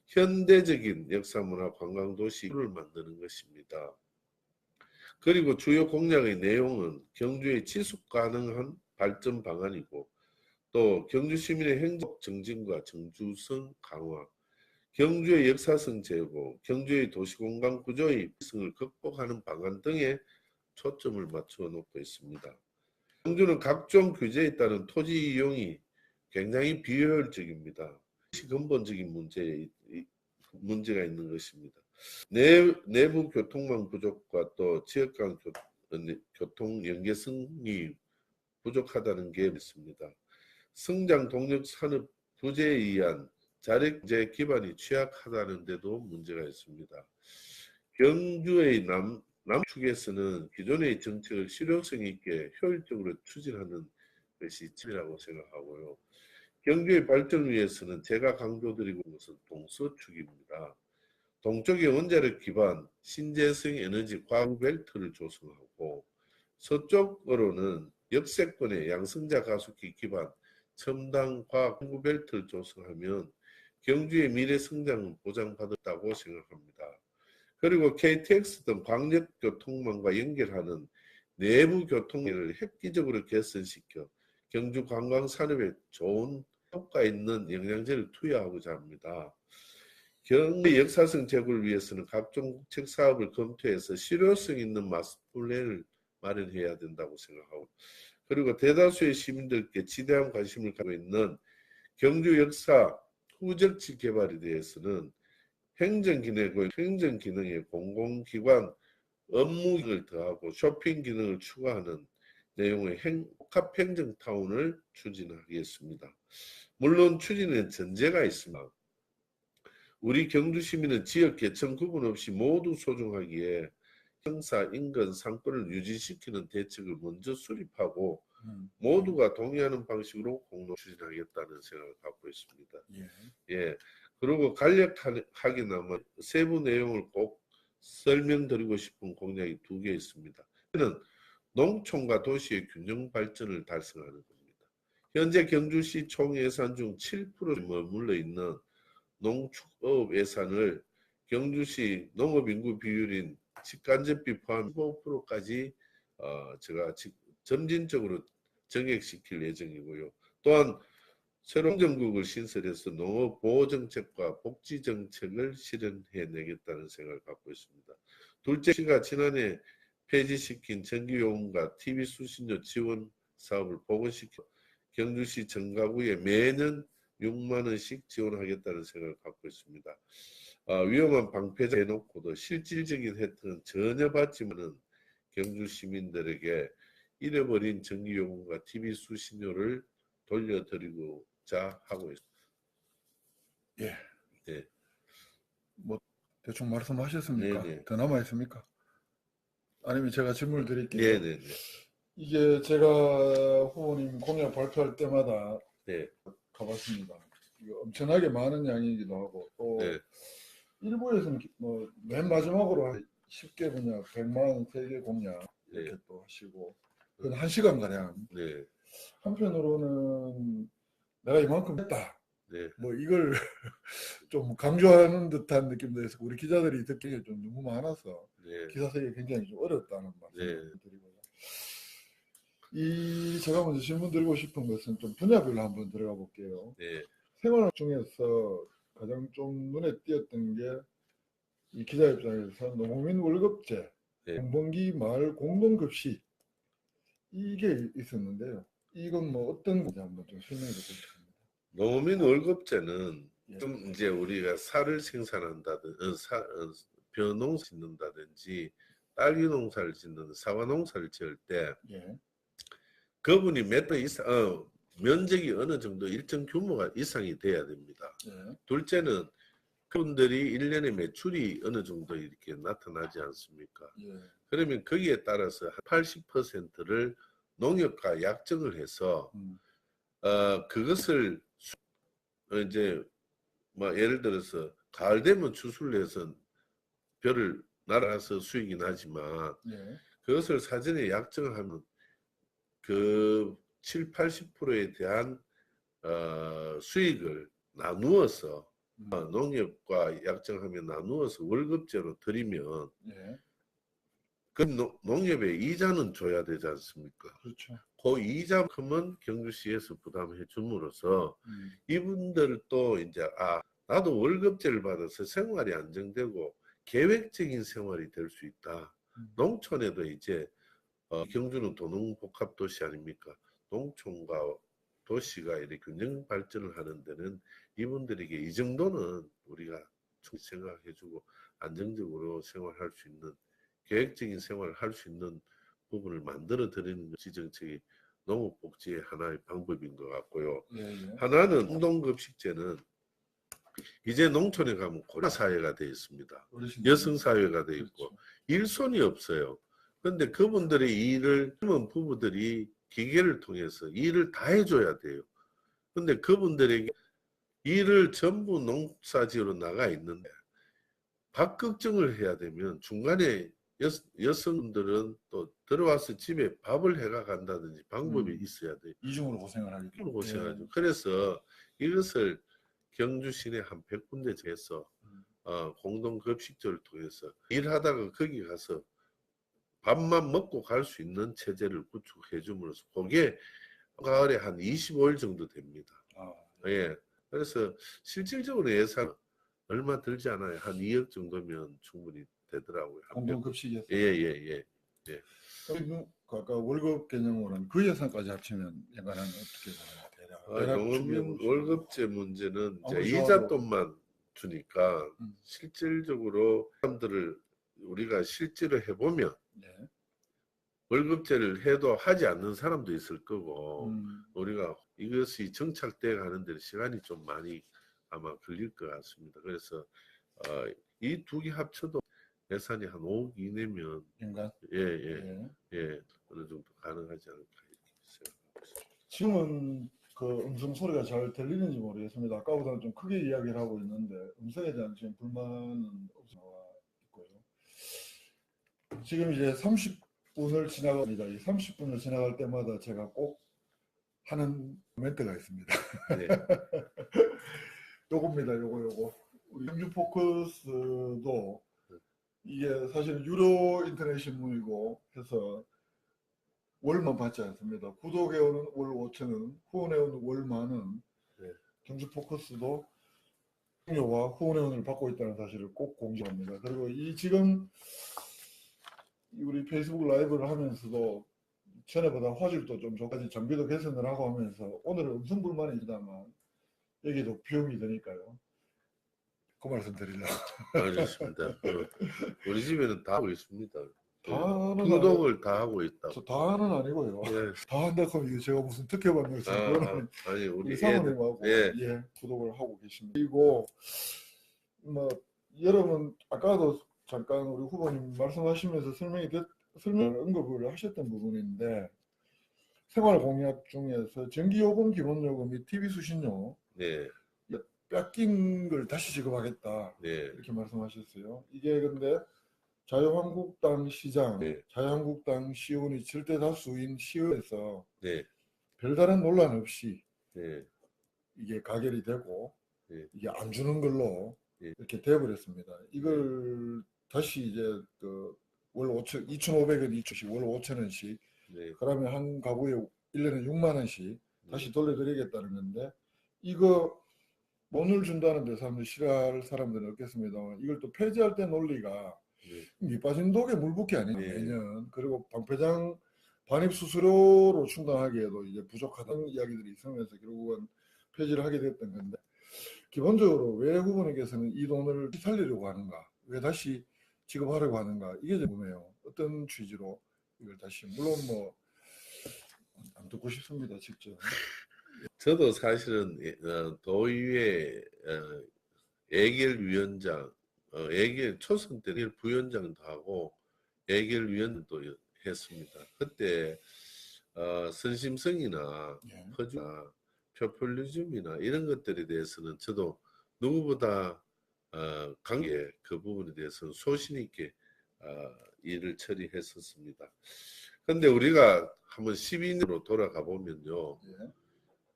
현대적인 역사문화 관광도시를 만드는 것입니다. 그리고 주요 공약의 내용은 경주의 지속 가능한 발전 방안이고 또 경주 시민의 행복 증진과 정주성 강화, 경주의 역사성 제고, 경주의 도시공간 구조의 비승을 극복하는 방안 등에 초점을 맞추어 놓고 있습니다. 경주는 각종 규제에 따른 토지 이용이 굉장히 비효율적입니다. 근본적인 문제가 있는 것입니다. 내부 교통망 부족과 또 지역 간 교통 연계성이 부족하다는 게 있습니다. 성장 동력 산업 부재에 의한 자력제 기반이 취약하다는 데도 문제가 있습니다. 경주의 남축에서는 기존의 정책을 실효성 있게 효율적으로 추진하는 것이 지라고 생각하고요. 경주의 발전을 위해서는 제가 강조드리고 있는 것은 동서축입니다. 동쪽의 원자력 기반 신재생 에너지 과학 벨트를 조성하고 서쪽으로는 역세권의 양성자 가속기 기반 첨단 과학 연구 벨트를 조성하면 경주의 미래 성장은 보장받았다고 생각합니다. 그리고 KTX 등 광역교통망과 연결하는 내부 교통을 획기적으로 개선시켜 경주 관광산업에 좋은 효과 있는 영양제를 투여하고자 합니다. 경주의 역사성 제고를 위해서는 각종 국책 사업을 검토해서 실효성 있는 마스터 플랜을 마련해야 된다고 생각하고 그리고 대다수의 시민들께 지대한 관심을 가지고 있는 경주 역사 후적지 개발에 대해서는 행정기능의 공공기관 업무를 더하고 쇼핑 기능을 추가하는 내용의 복합행정타운을 추진하겠습니다. 물론 추진엔 전제가 있으나 우리 경주 시민은 지역 계층 구분 없이 모두 소중하기에 형사, 인근, 상권을 유지시키는 대책을 먼저 수립하고 모두가 동의하는 방식으로 공동 추진하겠다는 생각을 갖고 있습니다. 예. 그리고 간략하게나마 세부 내용을 꼭 설명드리고 싶은 공약이 2개 있습니다. 하나는 농촌과 도시의 균형 발전을 달성하는 겁니다. 현재 경주시 총 예산 중 7%에 머물러 있는 농축업 예산을 경주시 농업인구 비율인 직간접비 포함 15%까지 제가 점진적으로 정액시킬 예정이고요. 또한 새로운 정국을 신설해서 농업보호정책과 복지정책을 실현해내겠다는 생각을 갖고 있습니다. 둘째, 시가 지난해 폐지시킨 전기요금과 TV 수신료 지원 사업을 복원시켜 경주시 정가구에 매년 6만 원씩 지원하겠다는 생각을 갖고 있습니다. 위험한 방패자 해놓고도 실질적인 혜택은 전혀 받지만은 경주 시민들에게 잃어버린 전기요금과 TV 수신료를 돌려드리고자 하고 있습니다. 예. 네. 뭐 대충 말씀하셨습니까? 네네. 더 남아 있습니까? 아니면 제가 질문을 드릴게요. 네네네. 이게 제가 후보님 공약 발표할 때마다 네. 가봤습니다. 이거 엄청나게 많은 양이기도 하고 또 네. 일부에서는 뭐 맨 마지막으로 한 10개 분야 100만 3개 공약 이렇게 네. 또 하시고 그건 1시간 가량. 네. 한편으로는 내가 이만큼 했다. 네. 뭐 이걸 좀 강조하는 듯한 느낌도 해서 우리 기자들이 듣기에 좀 너무 많아서 네. 기사 쓰기 굉장히 좀 어렵다는 말씀을 네. 드리고요. 제가 먼저 질문 드리고 싶은 것은 좀 분야별로 한번 들어가 볼게요. 네. 생활 중에서 가장 좀 눈에 띄었던 게 이 기자 입장에서 농민 월급제, 네. 공번기 마을 공동급식 이게 있었는데요. 이건 뭐 어떤 건지 한번 좀 설명해 주시죠. 농민 월급제는 예. 좀 이제 우리가 쌀을 생산한다든지 벼농 짓는다든지 딸기 농사를 짓는 사과 농사를 지을 때 예. 그분이 몇 이상 면적이 어느 정도 일정 규모가 이상이 돼야 됩니다. 예. 둘째는 그분들이 1년에 매출이 어느 정도 이렇게 나타나지 않습니까? 예. 그러면 거기에 따라서 80%를 농협과 약정을 해서 그것을 이제 뭐 예를 들어서 가을 되면 추수를 해서 벼를 날아서 수익이 나지만 예. 그것을 사전에 약정하면 그 7, 80%에 대한 수익을 나누어서 농협과 약정하면 나누어서 월급제로 드리면 예. 그 농협에 이자는 줘야 되지 않습니까? 그렇죠. 그 이자만큼은 경주시에서 부담해 줌으로써 음. 이분들도 이제 나도 월급제를 받아서 생활이 안정되고 계획적인 생활이 될 수 있다. 농촌에도 이제 경주는 도농복합도시 아닙니까? 농촌과 도시가 이렇게 균형 발전을 하는 데는 이분들에게 이 정도는 우리가 생각해주고 안정적으로 생활할 수 있는 계획적인 생활을 할 수 있는 부분을 만들어 드리는 지정책이 농업복지의 하나의 방법인 것 같고요. 예. 예. 하나는 공동급식제는 이제 농촌에 가면 고려 사회가 되어 있습니다. 여성 사회가 되어 있고 그렇죠. 일손이 없어요. 그런데 그분들의 일을 젊은 부부들이 기계를 통해서 일을 다 해줘야 돼요. 근데 그분들에게 일을 전부 농사지으러 나가 있는데 밥걱정을 해야 되면 중간에 여성들은 또 들어와서 집에 밥을 해가 간다든지 방법이 있어야 돼요. 이중으로 고생을 하게 돼요. 고생하죠. 그래서 이것을 경주 시내 한 100군데 에서 공동급식제를 통해서 일하다가 거기 가서 밥만 먹고 갈 수 있는 체제를 구축해 줌으로써 그게 가을에 한 25일 정도 됩니다. 예. 그래서 실질적으로 예산 얼마 들지 않아요. 한 2억 정도면 충분히 되더라고요. 공동급식에서. 예. 아까 월급 개념으로는 그 예산까지 합치면 연간은 어떻게 되나요? 대략 농업용 월급제 문제는 이제 아무리 이자돈만 주니까 음. 실질적으로 사람들을 우리가 실제로 해보면 네. 월급제를 해도 하지 않는 사람도 있을 거고 음. 우리가 이것이 정착돼 가는 데 시간이 좀 많이 아마 걸릴 것 같습니다. 그래서 이 두 개 합쳐도 예산이 한 5억 이내면 연간? 예, 어느 정도 가능하지 않을까 이렇게 생각하고 있습니다. 지금은 그 음성 소리가 잘 들리는지 모르겠습니다. 아까보다는 좀 크게 이야기를 하고 있는데 음성에 대한 지금 불만은 없어 있고요. 지금 이제 30분을 지나갑니다. 이 30분을 지나갈 때마다 제가 꼭 하는 멘트가 있습니다. 네. 요겁니다. 요거. 우리 경주 포커스도 이게 사실 유료 인터넷 신문이고 해서 월만 받지 않습니다. 구독회원은 월 5,000원, 후원회원은 월 10,000원. 네. 경주 포커스도 후원료와 후원회원을 받고 있다는 사실을 꼭 공지합니다. 그리고 이 지금 우리 페이스북 라이브를 하면서도 전에보다 화질도 좀 좋아지 장비도 개선을 하고 하면서 오늘은 음성 불만이 있다만 여기도 비용이 드니까요. 그 말씀 드리려고. 알겠습니다. 우리 집에는 다 하고 있습니다. 다는 구독을 다 하고 있다고. 다는 아니고요. 예. 다 한다고 하면 이게 제가 무슨 특혜받는 것처럼 그거는 아니 우리 사모님하고 예. 구독을 하고 계십니다. 그리고 뭐 여러분 아까도 잠깐 우리 후보님 말씀하시면서 설명 언급을 하셨던 부분인데 생활 공약 중에서 전기요금 기본요금 및 TV 수신료 네. 뺏긴 걸 다시 지급하겠다 네. 이렇게 말씀하셨어요. 이게 근데 자유한국당 시장, 네. 자유한국당 시의원이 절대 다수인 시의회에서 네. 별다른 논란 없이 네. 이게 가결이 되고 네. 이게 안 주는 걸로 네. 이렇게 돼버렸습니다. 이걸 다시 이제 그 월 5천, 2,500원 이주씩 월 5,000원씩 네. 그러면 한 가구에 1년에 6만 원씩 다시 돌려드리겠다는 건데 이거 돈을 준다는데 사람들 싫어할 사람들은 없겠습니다만 이걸 또 폐지할 때 논리가 밑 빠진 독에 물 붓기 아니냐 매년. 그리고 방패장 반입 수수료로 충당하기에도 이제 부족하다는 이야기들이 있으면서 결국은 폐지를 하게 됐던 건데 기본적으로 왜 후보님께서는 이 돈을 살리려고 하는가, 왜 다시 지급하려고 하는가, 이게 궁금해요. 어떤 취지로 이걸 다시, 물론 뭐 안 듣고 싶습니다 직접. 저도 사실은 도의회 예결위원장, 예결 초선 때 예결 부위원장도 하고 예결위원도 했습니다. 그때 선심성이나 예. 퍼주나 표퓰리즘이나 이런 것들에 대해서는 저도 누구보다 강하게 그 부분에 대해서는 소신 있게 일을 처리했었습니다. 근데 우리가 한번 12년으로 돌아가 보면요. 예.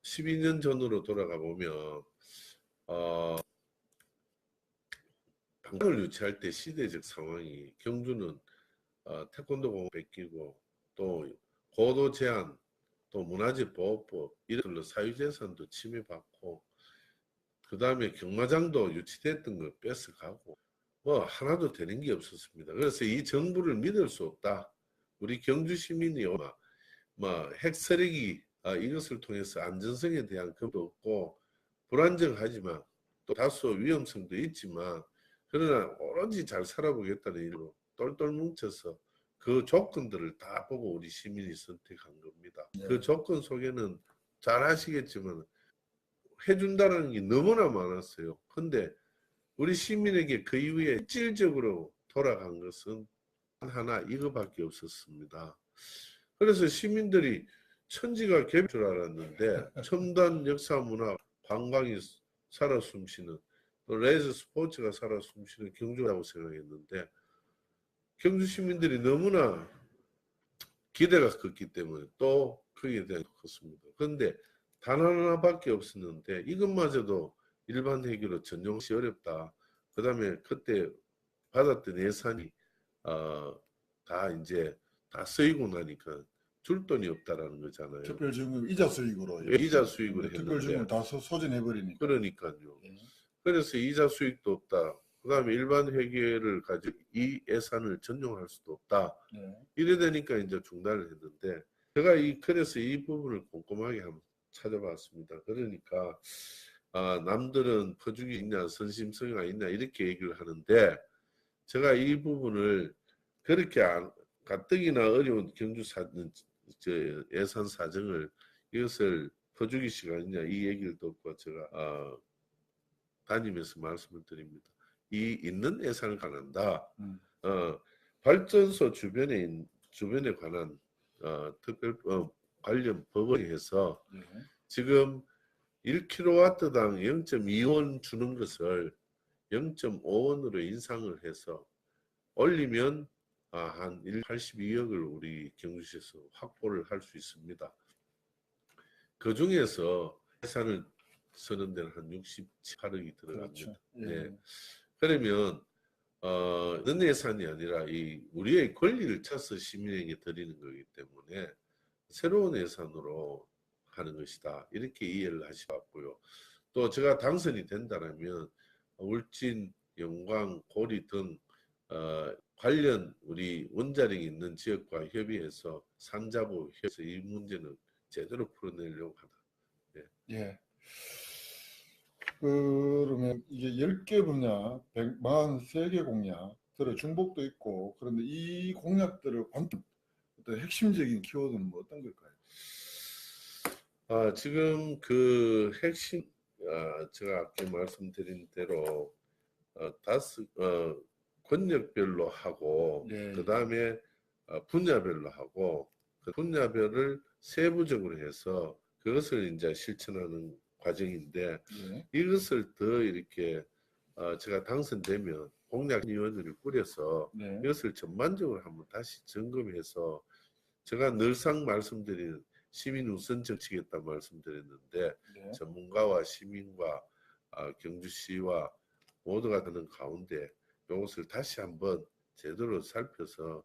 12년 전으로 돌아가 보면 방송을 유치할 때 시대적 상황이 경주는 태권도 공 뺏기고 또 고도 제한 또 문화재 보호법 이런 걸로 사유재산도 침해받고 그 다음에 경마장도 유치됐던 걸 뺏어가고 뭐 하나도 되는 게 없었습니다. 그래서 이 정부를 믿을 수 없다. 우리 경주 시민이 뭐 핵쓰레기 이것을 통해서 안전성에 대한 겁도 없고 불안정하지만 또 다소 위험성도 있지만 그러나 오로지 잘 살아보겠다는 일로 똘똘 뭉쳐서 그 조건들을 다 보고 우리 시민이 선택한 겁니다. 네. 그 조건 속에는 잘 아시겠지만 해준다는 게 너무나 많았어요. 근데 우리 시민에게 그 이후에 실질적으로 돌아간 것은 하나 이거밖에 없었습니다. 그래서 시민들이 천지가 개일 줄 알았는데 첨단 역사 문화 관광이 살아 숨쉬는 또 레저 스포츠가 살아 숨쉬는 경주라고 생각했는데 경주 시민들이 너무나 기대가 컸기 때문에 또 거기에 대한 컸습니다. 그런데 단 하나밖에 없었는데 이것마저도 일반 회계로 전용시 어렵다. 그 다음에 그때 받았던 예산이 다 이제 다 쓰이고 나니까 줄 돈이 없다라는 거잖아요. 특별지원금 이자 수익으로 이자 수익으로 특별지원금 했는데 다 소진해버리니까. 그러니까요. 예. 그래서 이자 수익도 없다. 그 다음에 일반 회계를 가지고 이 예산을 전용할 수도 없다. 네. 이래 되니까 이제 중단을 했는데 제가 그래서 이 부분을 꼼꼼하게 한번 찾아봤습니다. 그러니까 남들은 퍼주기 있냐 선심성이가 있냐 이렇게 얘기를 하는데 제가 이 부분을 그렇게 가뜩이나 어려운 경주 예산 사정을 이것을 퍼주기 씨가 있냐 이 얘기를 듣고 제가 다니면서 말씀을 드립니다. 이 있는 예산을 가난다. 발전소 주변에 관한 특별 관련 법에 해서 예. 지금 1kW당 0.2원 주는 것을 0.5원으로 인상을 해서 올리면 한 82억을 우리 경주시에서 확보를 할 수 있습니다. 그 중에서 예산을 쓰는 데는 한 68억이 들어갑니다. 그렇죠. 예. 네. 그러면 는 예산이 아니라 이 우리의 권리를 찾아서 시민에게 드리는 거기 때문에 새로운 예산으로 하는 것이다. 이렇게 이해를 하시고요. 또 제가 당선이 된다면 울진, 영광, 고리 등 관련 우리 원자력이 있는 지역과 협의해서 산자부 협의해서 이 문제는 제대로 풀어내려고 하다. 예. 그러면 이게 10개 분야, 143개 공약, 들어 중복도 있고, 그런데 이 공약들을 관점, 어떤 핵심적인 키워드는 뭐 어떤 걸까요? 지금 그 핵심, 제가 아까 말씀드린 대로, 권역별로 하고, 예, 그 다음에 분야별로 하고, 그 분야별을 세부적으로 해서 그것을 이제 실천하는 과정인데, 예, 이것을 더 이렇게, 제가 당선되면 공약위원회를 꾸려서 네, 이것을 전반적으로 한번 다시 점검해서 제가 늘상 말씀드리는 시민 우선 정치겠다 말씀드렸는데 네. 전문가와 시민과 경주시와 모두가 하는 가운데 이것을 다시 한번 제대로 살펴서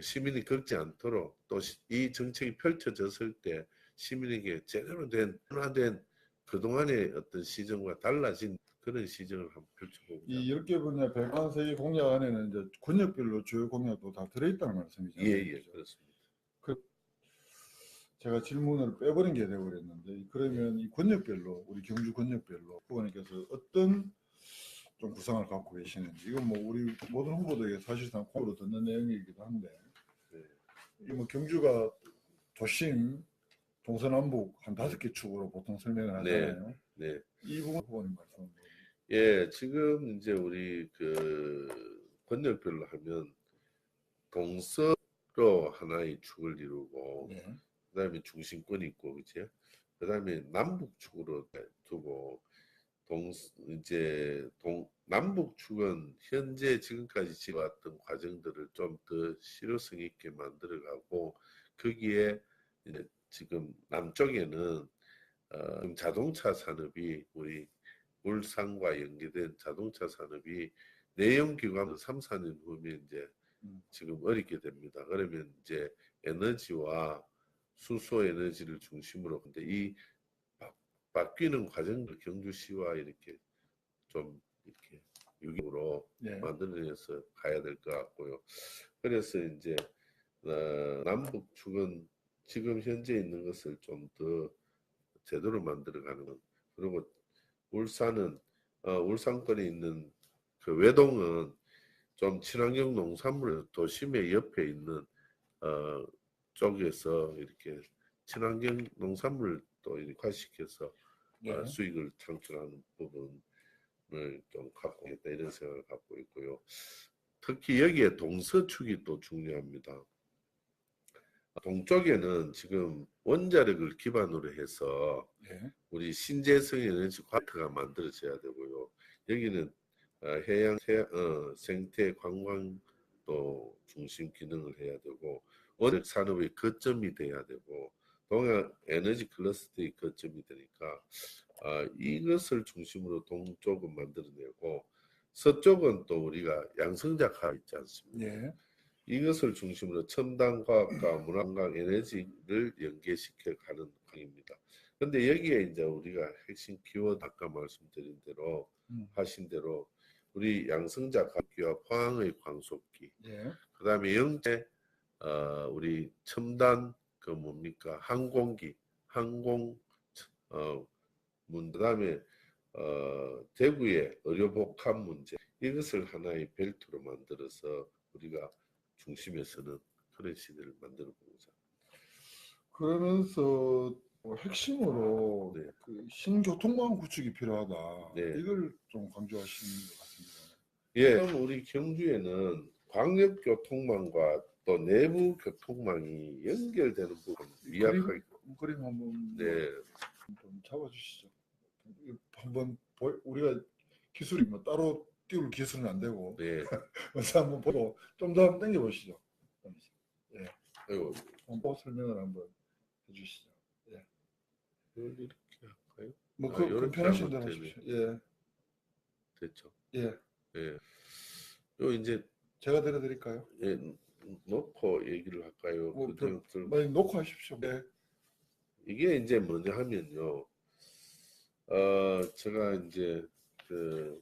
시민이 겪지 않도록 또 이 정책이 펼쳐졌을 때 시민에게 제대로 된 변화된 그동안의 어떤 시정과 달라진 그런 시정을 한번 펼쳐보고자 이 10개 분야 143개 공약 안에는 이제 권역별로 주요 공약도 다 들어있다는 말씀이잖아요. 예, 그죠? 그렇습니다. 제가 질문을 빼버린 게 되어버렸는데, 그러면 이 권역별로, 우리 경주 권역별로 후보님께서 어떤 좀 구상을 갖고 계시는지, 이건 뭐 우리 모든 후보들에게 사실상 콩으로 듣는 내용이기도 한데, 이 뭐 경주가 도심, 동서남북 한 5개 축으로 보통 설명을 하잖아요. 네. 이 부분 후보님 말씀. 예, 지금 이제 우리 그 권역별로 하면 동서로 하나의 축을 이루고 네. 그다음에 중심권이 있고 그치? 그다음에 남북축으로 두고 남북축은 현재 지금까지 지어왔던 과정들을 좀 더 실효성 있게 만들어가고 거기에 이제 지금 남쪽에는 자동차 산업이 우리 울산과 연계된 자동차 산업이 내연기관은 3, 4년 후면 이제 지금 어렵게 됩니다. 그러면 이제 에너지와 수소 에너지를 중심으로 근데 이 바뀌는 과정을 경주시와 이렇게 좀 이렇게 유기적으로 네. 만들어내서 가야 될 것 같고요. 그래서 이제 남북축은 지금 현재 있는 것을 좀 더 제대로 만들어가는 것. 그리고 울산은 울산권에 있는 그 외동은 좀 친환경 농산물 도심의 옆에 있는 어, 쪽에서 이렇게 친환경 농산물을 또 이렇게화시켜서 네. 수익을 창출하는 부분을 좀 갖고 있다 이런 생각을 갖고 있고요. 특히 여기에 동서축이 또 중요합니다. 동쪽에는 지금 원자력을 기반으로 해서 네. 우리 신재생 에너지 과터가 만들어져야 되고요. 여기는 해양 생태 관광도 중심 기능을 해야 되고 원자력 산업의 거점이 돼야 되고 동양 에너지 클러스터의 거점이 되니까 이것을 중심으로 동쪽은 만들어내고 서쪽은 또 우리가 양성작화 있지 않습니까? 네. 이것을 중심으로 첨단 과학과 문화관광 에너지를 연계시켜 가는 강입니다. 근데 여기에 이제 우리가 핵심 키워드 아까 말씀드린 대로 하신 대로 우리 양성자 각기와 포항의 광속기, 네. 그다음에 영재 우리 첨단 그 뭡니까 항공기, 항공 그다음에 대구의 의료복합 문제 이것을 하나의 벨트로 만들어서 우리가 중심에서는 그런 시대를 만들어 보고자. 그러면서 핵심으로 네. 그 신교통망 구축이 필요하다. 네. 이걸 좀 강조하시는 것 같습니다. 예, 그럼 우리 경주에는 광역교통망과 또 내부 교통망이 연결되는 부분 미약하게. 그림 한번 네, 좀 잡아주시죠. 한번 우리가 기술이 뭐 따로 띄울 기술은 안 되고 네. 먼저 한번 보고 좀 더 한번 당겨 보시죠. 예, 아이고, 한번 설명을 한번 해주시죠. 예, 이렇게 할까요? 뭐 이렇게 그 편하신 하면 대로 되네. 하십시오. 예, 됐죠. 예, 예. 요 이제 제가 들어드릴까요? 예, 놓고 얘기를 할까요? 뭐 그냥 들고 많이 놓고 하십시오. 예, 이게 이제 뭐냐 하면요. 제가 이제 그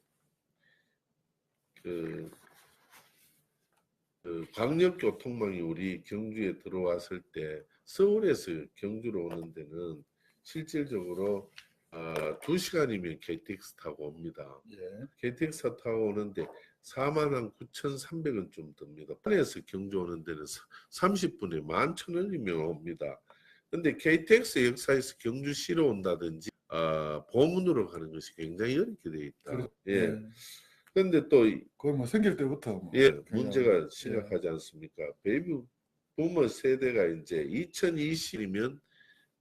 광역교통망이 우리 경주에 들어왔을 때 서울에서 경주로 오는 데는 실질적으로 2시간이면 KTX 타고 옵니다. 예, KTX 타고 오는데 49,300원쯤 듭니다. 부산에서 경주 오는 데는 30분에 11,000원이면 옵니다. 근데 KTX 역사에서 경주시로 온다든지 보문으로 가는 것이 굉장히 어렵게 되어 있다. 예. 근데 또 그걸 뭐 생길 때부터 뭐 예, 그냥, 문제가 예, 심각하지 않습니까? 베이비 부머 세대가 이제 2020이면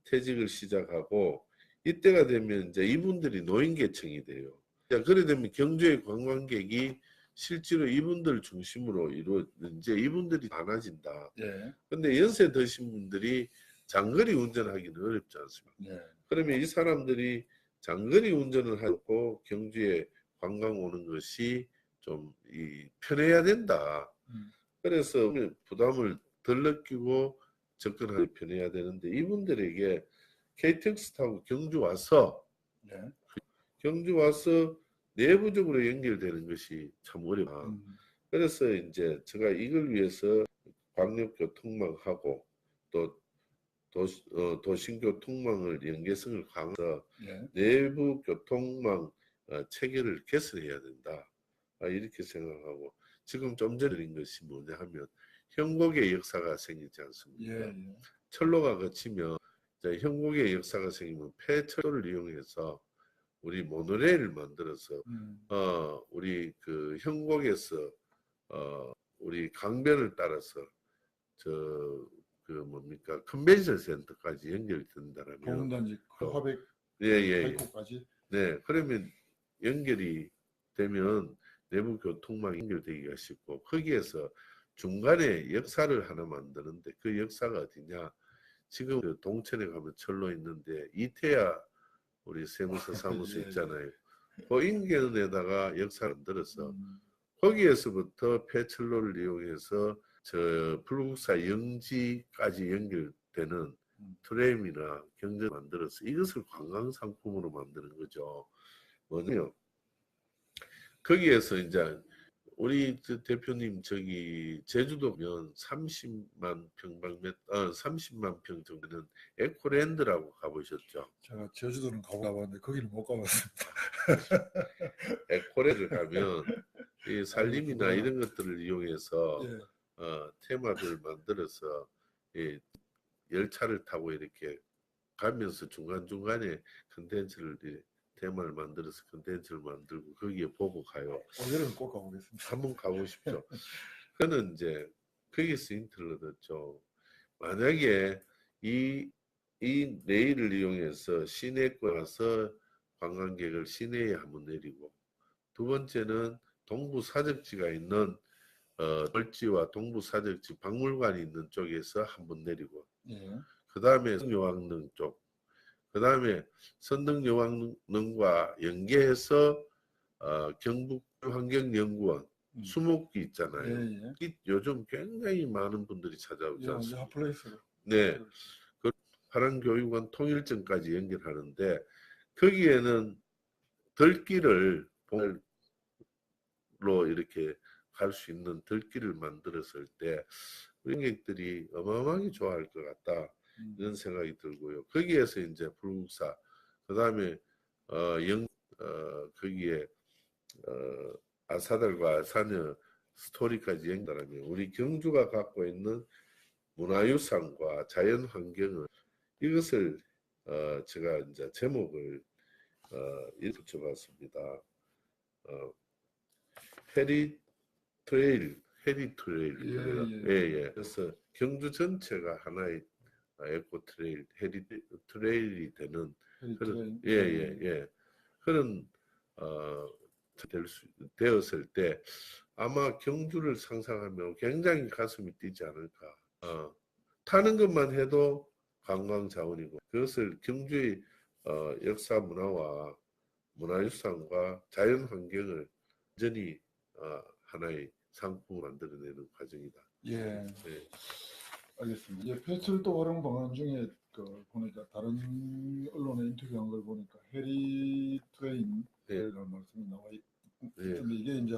퇴직을 시작하고 이때가 되면 이제 이분들이 노인 계층이 돼요. 자, 그래 되면 경주의 관광객이 실제로 이분들 중심으로 이제 이분들이 많아진다. 예, 근데 연세 드신 분들이 장거리 운전하기는 어렵지 않습니까? 예, 그러면 이 사람들이 장거리 운전을 하고 경주에 관광 오는 것이 좀 편해야 된다. 그래서 부담을 덜 느끼고 접근하기 편해야 되는데 이분들에게 KTX 타고 예, 경주 와서 내부적으로 연결되는 것이 참 어렵다. 그래서 이제 제가 이걸 위해서 광역교통망하고 또 도심교통망을 연계성을 강화해서 예, 내부 교통망 체계를 개선해야 된다. 이렇게 생각하고 지금 좀 전에 드린 것이 뭐냐 하면 형곡의 역사가 생기지 않습니까? 예, 예, 철로가 거치면 형곡의 역사가 생기면 폐철로를 이용해서 우리 모노레일을 만들어서 음. 우리 그 형곡에서 우리 강변을 따라서 그 뭡니까 컨벤션 센터까지 연결된다라면 보훈단지 화백 예예 발코까지. 네 그러면 연결이 되면 내부 교통망이 연결되기가 쉽고 거기에서 중간에 역사를 하나 만드는데 그 역사가 어디냐 지금 그 동천에 가면 철로 있는데 이태야 우리 세무서 사무소 예, 있잖아요. 그 인근에다가 역사를 만들어서 음. 거기에서부터 폐철로를 이용해서 저 불국사 영지까지 연결되는 트램이나 경전을 만들어서 이것을 관광 상품으로 만드는 거죠. 뭐냐면 거기에서 이제 우리 대표님 저기 제주도면 30만 평방미터 30만 평 정도는 에코랜드라고 가보셨죠? 제가 제주도는 가봤는데 거기는 못 가봤습니다. 에코랜드를 가면 이 산림이나 그거는- 이런 것들을 이용해서 예. 테마를 만들어서 이 열차를 타고 이렇게 가면서 중간중간에 컨텐츠를 테마를 만들어서 컨텐츠를 만들고 거기에 보고 가요. 올해는 꼭 가보겠습니다. 한번 가고 싶죠. 그는 이제 거기서 힌트를 얻었죠. 만약에 이 레일을 이용해서 시내에 가서 관광객을 시내에 한번 내리고 두 번째는 동부 사적지가 있는 벌지와 동부 사적지 박물관이 있는 쪽에서 한번 내리고 예. 그 다음에 요왕릉 쪽, 그 다음에 선릉요왕릉과 연계해서 경북 환경연구원 수목기 있잖아요. 예, 예. 요즘 굉장히 많은 분들이 찾아오지 예, 않습니까? 핫플레이스로. 네, 그 파란교육원 통일점까지 연결하는데 거기에는 들길을 로 이렇게 갈 수 있는 들길을 만들었을 때 관객들이 어마어마하게 좋아할 것 같다 이런 생각이 들고요. 거기에서 이제 불국사 그 다음에 거기에 아사달과 아사녀 스토리까지 연결하면 우리 경주가 갖고 있는 문화유산과 자연환경을 이것을 제가 이제 제목을 이렇게 붙여봤습니다. 헤리 트레일. 예. 그래서 경주 전체가 하나의 에코 트레일, 헤리 트레일이 되는 그런 예. 그런 되었을 때 아마 경주를 상상하면 굉장히 가슴이 뛰지 않을까. 타는 것만 해도 관광 자원이고 그것을 경주의 역사 문화와 문화유산과 자연 환경을 완전히 하나의 상품을 만들어내는 과정이다. 예. 네. 알겠습니다. 이제 폐철도 활용 방안 중에 그 보니까 다른 언론에 인터뷰한 걸 보니까 해리 트레인이라는 말씀이 나와 있는데 이게 이제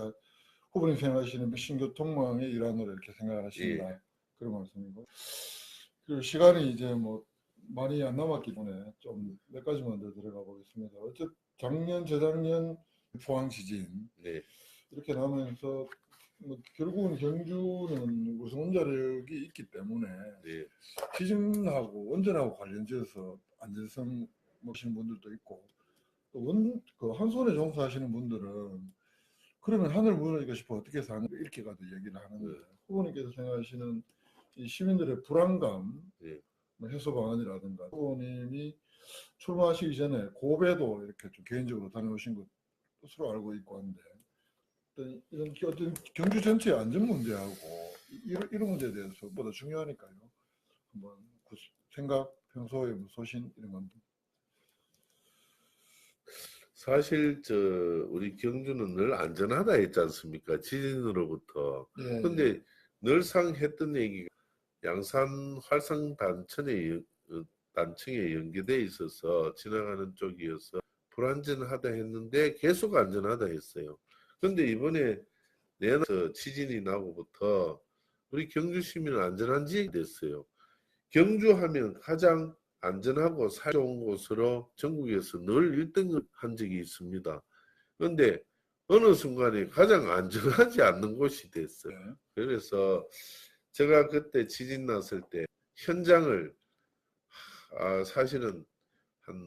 후보님 생각하시는 신교통망의 일환으로 이렇게 생각을 하신다. 그런 말씀이고. 그리고 시간이 이제 뭐 많이 안 남았기 때문에 좀 몇 가지만 더 들어가 보겠습니다. 어쨌든 작년, 재작년 포항 지진 이렇게 나오면서 뭐 결국은 경주는 우선 원자력이 있기 때문에 지진하고 원전하고 관련지어서 안전성 모시는 분들도 있고 또 그 한손에 종사하시는 분들은 그러면 하늘 무너질까 싶어 어떻게 사는 이렇게 가도 얘기를 하는데 후보님께서 생각하시는 이 시민들의 불안감 뭐 해소 방안이라든가 후보님이 출마하시기 전에 고배도 이렇게 좀 개인적으로 다녀오신 것으로 알고 있고 한데 이런 어떤 경주 전체의 안전 문제하고 이런 문제에 대해서 보다 중요하니까요. 한번 생각, 평소에 뭐 소신 이런 건. 사실 우리 경주는 늘 안전하다 했지 않습니까? 지진으로부터. 근데 늘상 했던 얘기가 양산 활성 단층에 연계돼 있어서 지나가는 쪽이어서 불안전하다 했는데 계속 안전하다 했어요. 근데 이번에 내나서 지진이 나고부터 우리 경주 시민은 안전한 지역이 됐어요. 경주하면 가장 안전하고 살기 좋은 곳으로 전국에서 늘 1등을 한 적이 있습니다. 그런데 어느 순간에 가장 안전하지 않는 곳이 됐어요. 그래서 제가 그때 지진 났을 때 현장을 사실은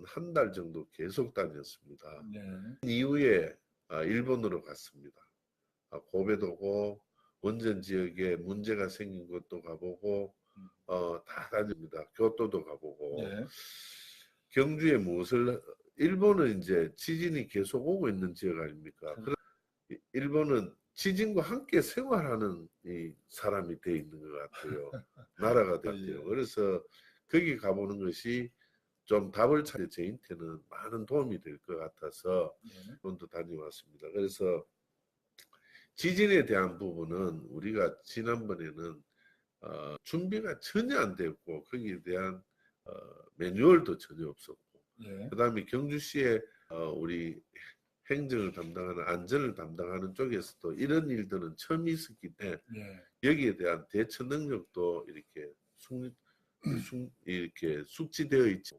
한 달 정도 계속 다녔습니다. 네. 이후에 일본으로 갔습니다. 고베도 오고 원전 지역에 문제가 생긴 것도 가보고 다 다닙니다. 교토도 가보고 네. 경주에 무엇을 일본은 이제 지진이 계속 오고 있는 지역 아닙니까? 그렇죠. 일본은 지진과 함께 생활하는 이 사람이 돼 있는 것 같아요. 나라가 됐대요. 예. 그래서 거기 가보는 것이 좀 답을 찾을 저한테는 많은 도움이 될 것 같아서 네. 일본도 다녀왔습니다. 그래서 지진에 대한 부분은 우리가 지난번에는 준비가 전혀 안 됐고 거기에 대한 매뉴얼도 전혀 없었고 예. 그 다음에 경주시에 우리 행정을 담당하는 안전을 담당하는 쪽에서도 이런 일들은 처음 있었기 때문에 예. 여기에 대한 대처 능력도 이렇게 숙지되어 있죠.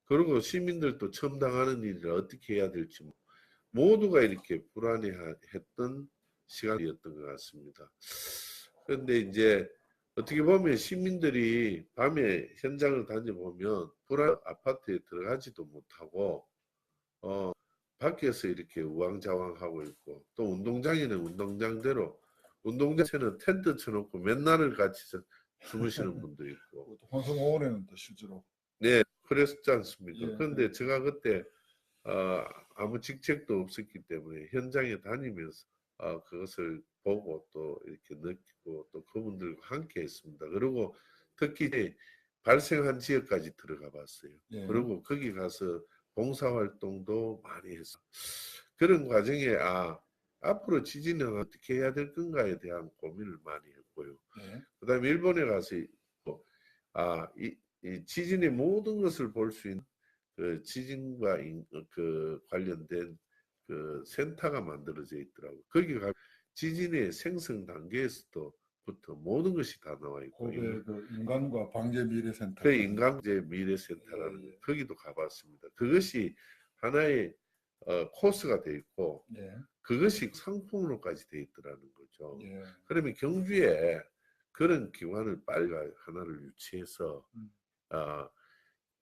그리고 시민들도 처음 당하는 일을 어떻게 해야 될지 모두가 이렇게 불안해했던 시간이었던 것 같습니다. 그런데 이제 어떻게 보면 시민들이 밤에 현장을 다녀보면 불안 아파트에 들어가지도 못하고 밖에서 이렇게 우왕좌왕하고 있고 또 운동장에는 운동장대로 운동장에는 텐트 쳐놓고 맨날을 같이 주무시는 분도 있고 황성호원에는 또 실제로 네 그랬지 않습니까? 예. 그런데 제가 그때 아무 직책도 없었기 때문에 현장에 다니면서 그것을 보고 또 이렇게 느끼고 또 그분들과 함께 했습니다. 그리고 특히 발생한 지역까지 들어가 봤어요. 예. 그리고 거기 가서 봉사활동도 많이 했어요. 그런 과정에 앞으로 지진은 어떻게 해야 될 건가에 대한 고민을 많이 했고요. 예. 그 다음에 일본에 가서 이 지진의 모든 것을 볼 수 있는 그 지진과 그 관련된 그 센터가 만들어져 있더라고요. 거기 가 지진의 생성 단계에서부터 모든 것이 다 나와 있고 고베 그 인간과 방제 미래센터. 그 인간제 미래센터라는 예, 예. 거기도 가봤습니다. 그것이 하나의 코스가 돼 있고 예. 그것이 상품으로까지 돼 있더라는 거죠. 예. 그러면 경주에 그런 기관을 빨리 하나를 유치해서 음.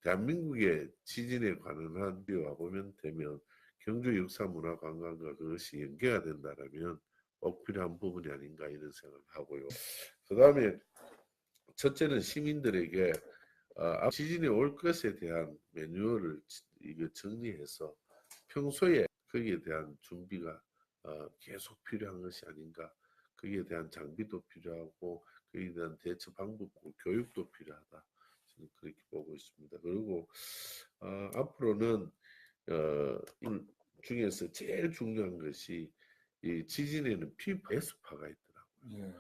대한민국의 지진에 관한 비와 보면 되면 경주 역사문화관광과 그것이 연계가 된다면 꼭 필요한 부분이 아닌가 이런 생각을 하고요. 그 다음에 첫째는 시민들에게 지진이 올 것에 대한 매뉴얼을 이거 정리해서 평소에 거기에 대한 준비가 계속 필요한 것이 아닌가. 거기에 대한 장비도 필요하고 거기에 대한 대처 방법, 교육도 필요하다. 저는 그렇게 보고 있습니다. 그리고 앞으로는 이 중에서 제일 중요한 것이 이 지진에는 피파 S파가 있더라고요. 예.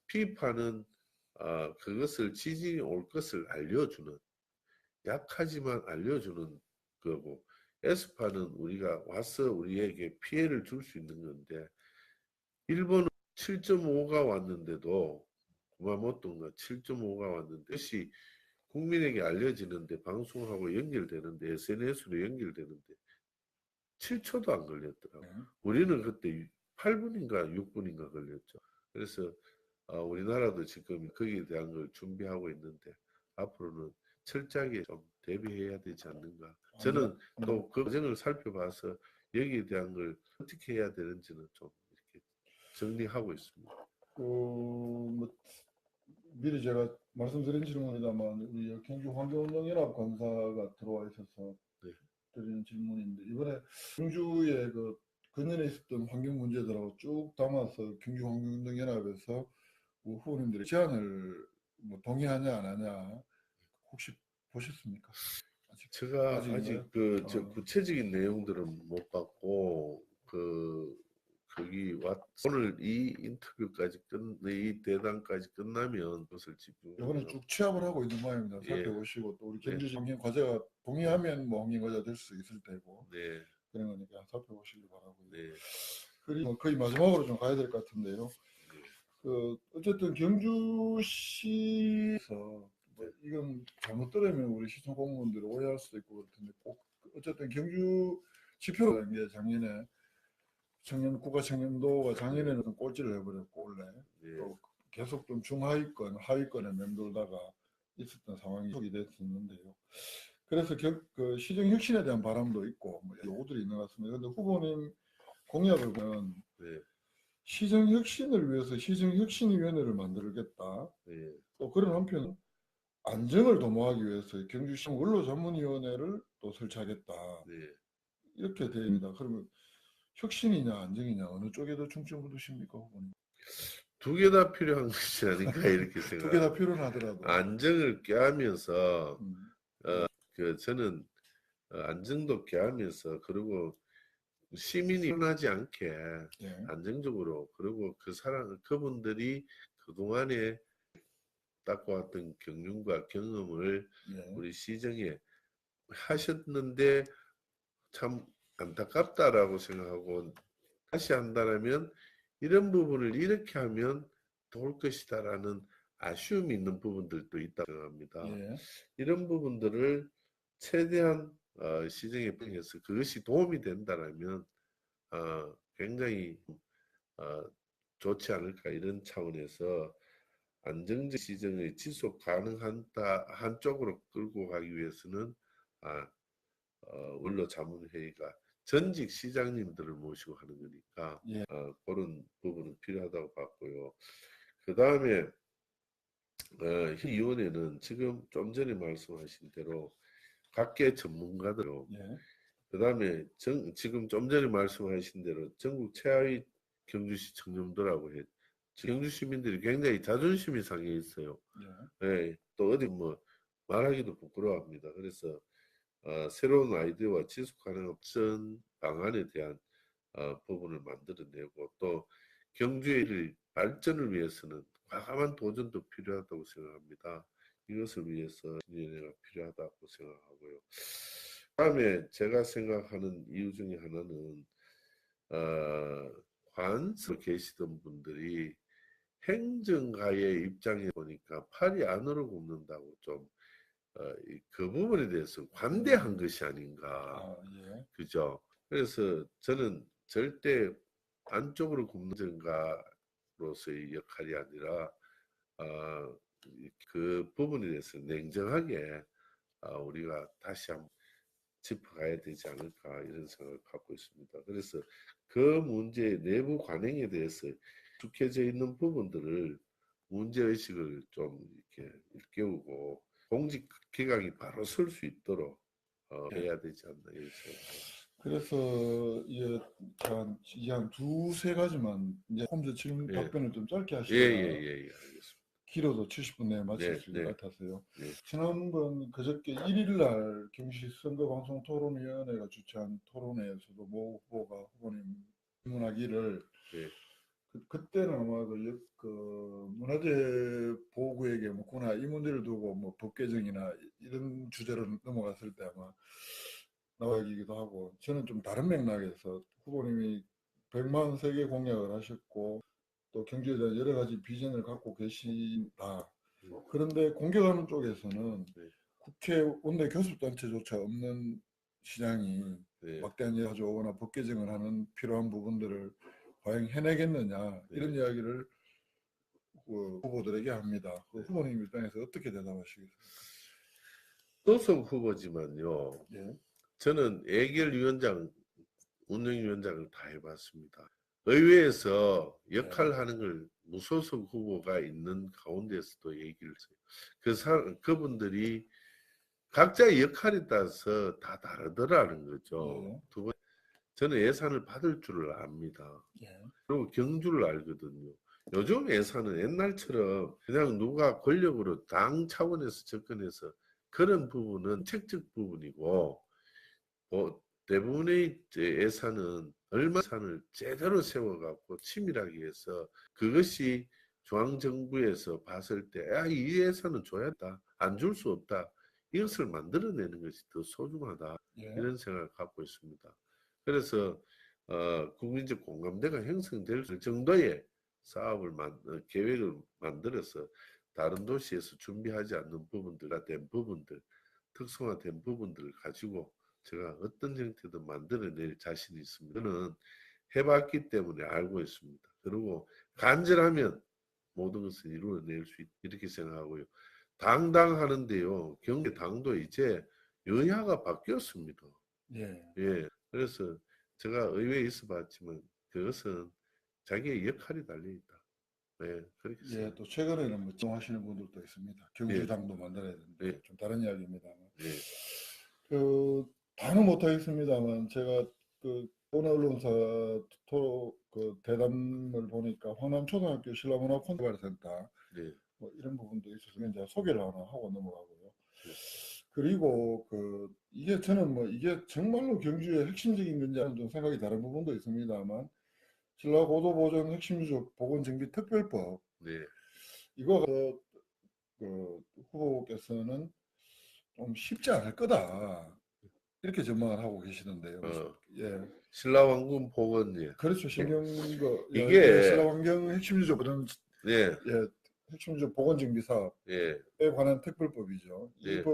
피파는 그것을 지진이 올 것을 알려주는 약하지만 알려주는 거고 에스파는 우리가 와서 우리에게 피해를 줄 수 있는 건데 일본은 7.5가 왔는데도 구마모토가 7.5가 왔는데 그것이 국민에게 알려지는데 방송하고 연결되는데 SNS로 연결되는데 7초도 안 걸렸더라고요. 예. 우리는 그때 8분인가 6분인가 걸렸죠. 그래서 우리나라도 지금 거기에 대한 걸 준비하고 있는데 앞으로는 철저하게 좀 대비해야 되지 않는가. 저는 또 그 과정을 살펴봐서 여기에 대한 걸 어떻게 해야 되는지는 좀 이렇게 정리하고 있습니다. 뭐 미리 제가 말씀드린 질문이다만 우리 경주 환경운동연합 관사가 들어와 있어서 네. 드리는 질문인데 이번에 경주의 그 근현에 있었던 환경 문제들하고 쭉 담아서 경주 환경운동연합에서 후보님들의 제안을 뭐 동의하냐 안 하냐 혹시 보셨습니까? 제가 아직인가요? 아직 저 구체적인 내용들은 못 봤고 거기 오늘 이 인터뷰까지 이 대담까지 끝나면 그것을 이번에 집중적으로 쭉 취합을 하고 있는 모양입니다. 예. 살펴보시고 또 우리 네. 경주시 환경과제가 동의하면 뭐 환경과제가 될 수 있을 테고 네, 그런 거니까 살펴보시기 바라고요. 네, 그리고 거의 마지막으로 좀 가야 될 것 같은데요. 네. 어쨌든 경주시에서 뭐 이건 잘못 들으면 우리 시청 공무원들이 오해할 수도 있고 그럴 텐데 꼭 어쨌든 경주 지표라는 게 작년에 국가 청년도가 작년에는 좀 꼴찌를 해버렸고 원래 네. 또 계속 좀 중하위권 하위권에 맴돌다가 있었던 상황이 됐었는데요. 그래서 그 시정 혁신에 대한 바람도 있고 뭐 요구들이 있는 것 같습니다. 그런데 후보님 공약을 보면 네, 시정 혁신을 위해서 시정혁신위원회를 만들겠다. 네, 또 그런 한편 안정을 도모하기 위해서 경주시청 원로자문위원회를 또 설치하겠다. 네. 이렇게 됩니다. 그러면 혁신이냐 안정이냐 어느 쪽에 더 중점을 두십니까, 후보님? 두 개 다 필요한 것이 아닌가 이렇게 두 개 다 생각합니다. 필요하더라도. 안정을 꾀하면서 음, 저는 안정도 꾀하면서 그리고 시민이 불안하지 않게 예, 안정적으로 그리고 그분들이 그동안에 닦아왔던 경륜과 경험을 예, 우리 시정에 하셨는데 참 안타깝다라고 생각하고 다시 한다면 이런 부분을 이렇게 하면 좋을 것이다라는 아쉬움이 있는 부분들도 있다고 생각합니다. 예, 이런 부분들을 최대한 시정에 병해서 그것이 도움이 된다라면 굉장히 어, 좋지 않을까 이런 차원에서 안정적 시정의 지속 가능한 한쪽으로 끌고 가기 위해서는 아, 원로 자문회의가 전직 시장님들을 모시고 하는 거니까 예, 그런 부분은 필요하다고 봤고요. 그 다음에 이 위원회는 지금 좀 전에 말씀하신 대로 각계 전문가들, 예, 그 다음에 지금 좀 전에 말씀하신 대로 전국 최하위 경주시 청년들하고 경주 시민들이 굉장히 자존심이 상해 있어요. 예, 예, 또 어디 뭐 말하기도 부끄러워합니다. 그래서 새로운 아이디어와 지속 가능한 option 방안에 대한 부분을 만들어내고 또 경주의 발전을 위해서는 과감한 도전도 필요하다고 생각합니다. 이것을 위해서 연회가 필요하다고 생각하고요. 다음에 제가 생각하는 이유 중에 하나는 관서 계시던 분들이 행정가의 입장에 보니까 팔이 안으로 굽는다고 좀 그 부분에 대해서 관대한 것이 아닌가. 아, 예, 그죠? 그래서 저는 절대 안쪽으로 굽는 전가로서의 역할이 아니라 어, 그 부분에 대해서 냉정하게 우리가 다시 한번 짚어가야 되지 않을까 이런 생각을 갖고 있습니다. 그래서 그 문제의 내부 관행에 대해서 익숙해져 있는 부분들을 문제의식을 좀 이렇게 일깨우고 공직 기강이 바로 설 수 있도록 예. 해야 되지 않나 이런 생각합니다. 그래서 이제 한 두세 가지만 이제 홈즈 질문 예, 답변을 좀 짧게 예, 예, 하시거나 예, 예, 알겠습니다. 길어도 70분 내에 마칠 네, 수 있을 네, 것 같아서요. 네, 지난번 그저께 1일 날 경시 선거방송 토론위원회가 주최한 토론회에서도 모 후보가 후보님 질문하기를 네, 그때는 아마 그 문화재 보호구역의 뭐 구나 이 문제를 두고 뭐 법 개정이나 이런 주제로 넘어갔을 때 아마 나오기도 하고 저는 좀 다른 맥락에서 후보님이 100만 세계 공약을 하셨고 또 경제에 대한 여러 가지 비전을 갖고 계신다. 음, 그런데 공격하는 쪽에서는 네, 국회 원내 교섭단체조차 없는 시장이 네, 막대한 예산을 가져오거나 법 개정을 하는 필요한 부분들을 과연 해내겠느냐 네, 이런 이야기를 그 후보들에게 합니다. 그 네. 후보님 입장에서 어떻게 대답하시겠습니까? 소속 후보지만요. 예, 저는 예결위원장, 운영위원장을 다 해봤습니다. 의회에서 예, 역할을 하는 걸 무소속 후보가 있는 가운데서도 얘기를 해요. 그분들이 각자의 역할에 따라서 다 다르더라는 거죠. 예, 두 번, 저는 예산을 받을 줄을 압니다. 예, 그리고 경주를 알거든요. 요즘 예산은 옛날처럼 그냥 누가 권력으로 당 차원에서 접근해서 그런 부분은 책적 부분이고 대부분의 예산은 얼마 예산을 제대로 세워갖고 치밀하게 해서 그것이 중앙정부에서 봤을 때, 이 예산은 줘야 한다. 안 줄 수 없다. 이것을 만들어내는 것이 더 소중하다. 예, 이런 생각을 갖고 있습니다. 그래서 국민적 공감대가 형성될 정도의 계획을 만들어서 다른 도시에서 준비하지 않는 부분들과 된 부분들, 특성화된 부분들을 가지고 제가 어떤 형태든 만들어낼 자신이 있습니다. 저는 해봤기 때문에 알고 있습니다. 그리고 간절하면 모든 것을 이루어낼 수 있다 이렇게 생각하고요. 당당하는데요. 경기당도 이제 여야가 바뀌었습니다. 예. 예. 그래서 제가 의회에 있어 봤지만 그것은 자기의 역할이 달려 있다. 예, 그렇게 예, 생각합니다. 또 최근에는 뭐 하시는 분들도 있습니다. 경주당도 만들어야 되는데 예. 좀 다른 이야기입니다만. 예. 그 다는 못하겠습니다만 제가 그 오늘 언론사 그 대담을 보니까 황남초등학교 신라문화 콘서트센터 네. 뭐 이런 부분도 있어서 이제 소개를 하나 하고 넘어가고요. 네. 그리고 그 이게 저는 뭐 이게 정말로 경주의 핵심적인 건지 하는 좀 생각이 다른 부분도 있습니다만 신라고도보존 핵심유적 보건정비특별법 네. 이거 그 후보께서는 좀 쉽지 않을 거다 이렇게 전망을 하고 계시던데요. 예, 신라왕군 복원. 예. 그렇죠. 신경거 이게 신라환경 핵심유적 그런 예. 예 핵심유적 보건정비 사업에 예. 관한 특별법이죠. 이 예.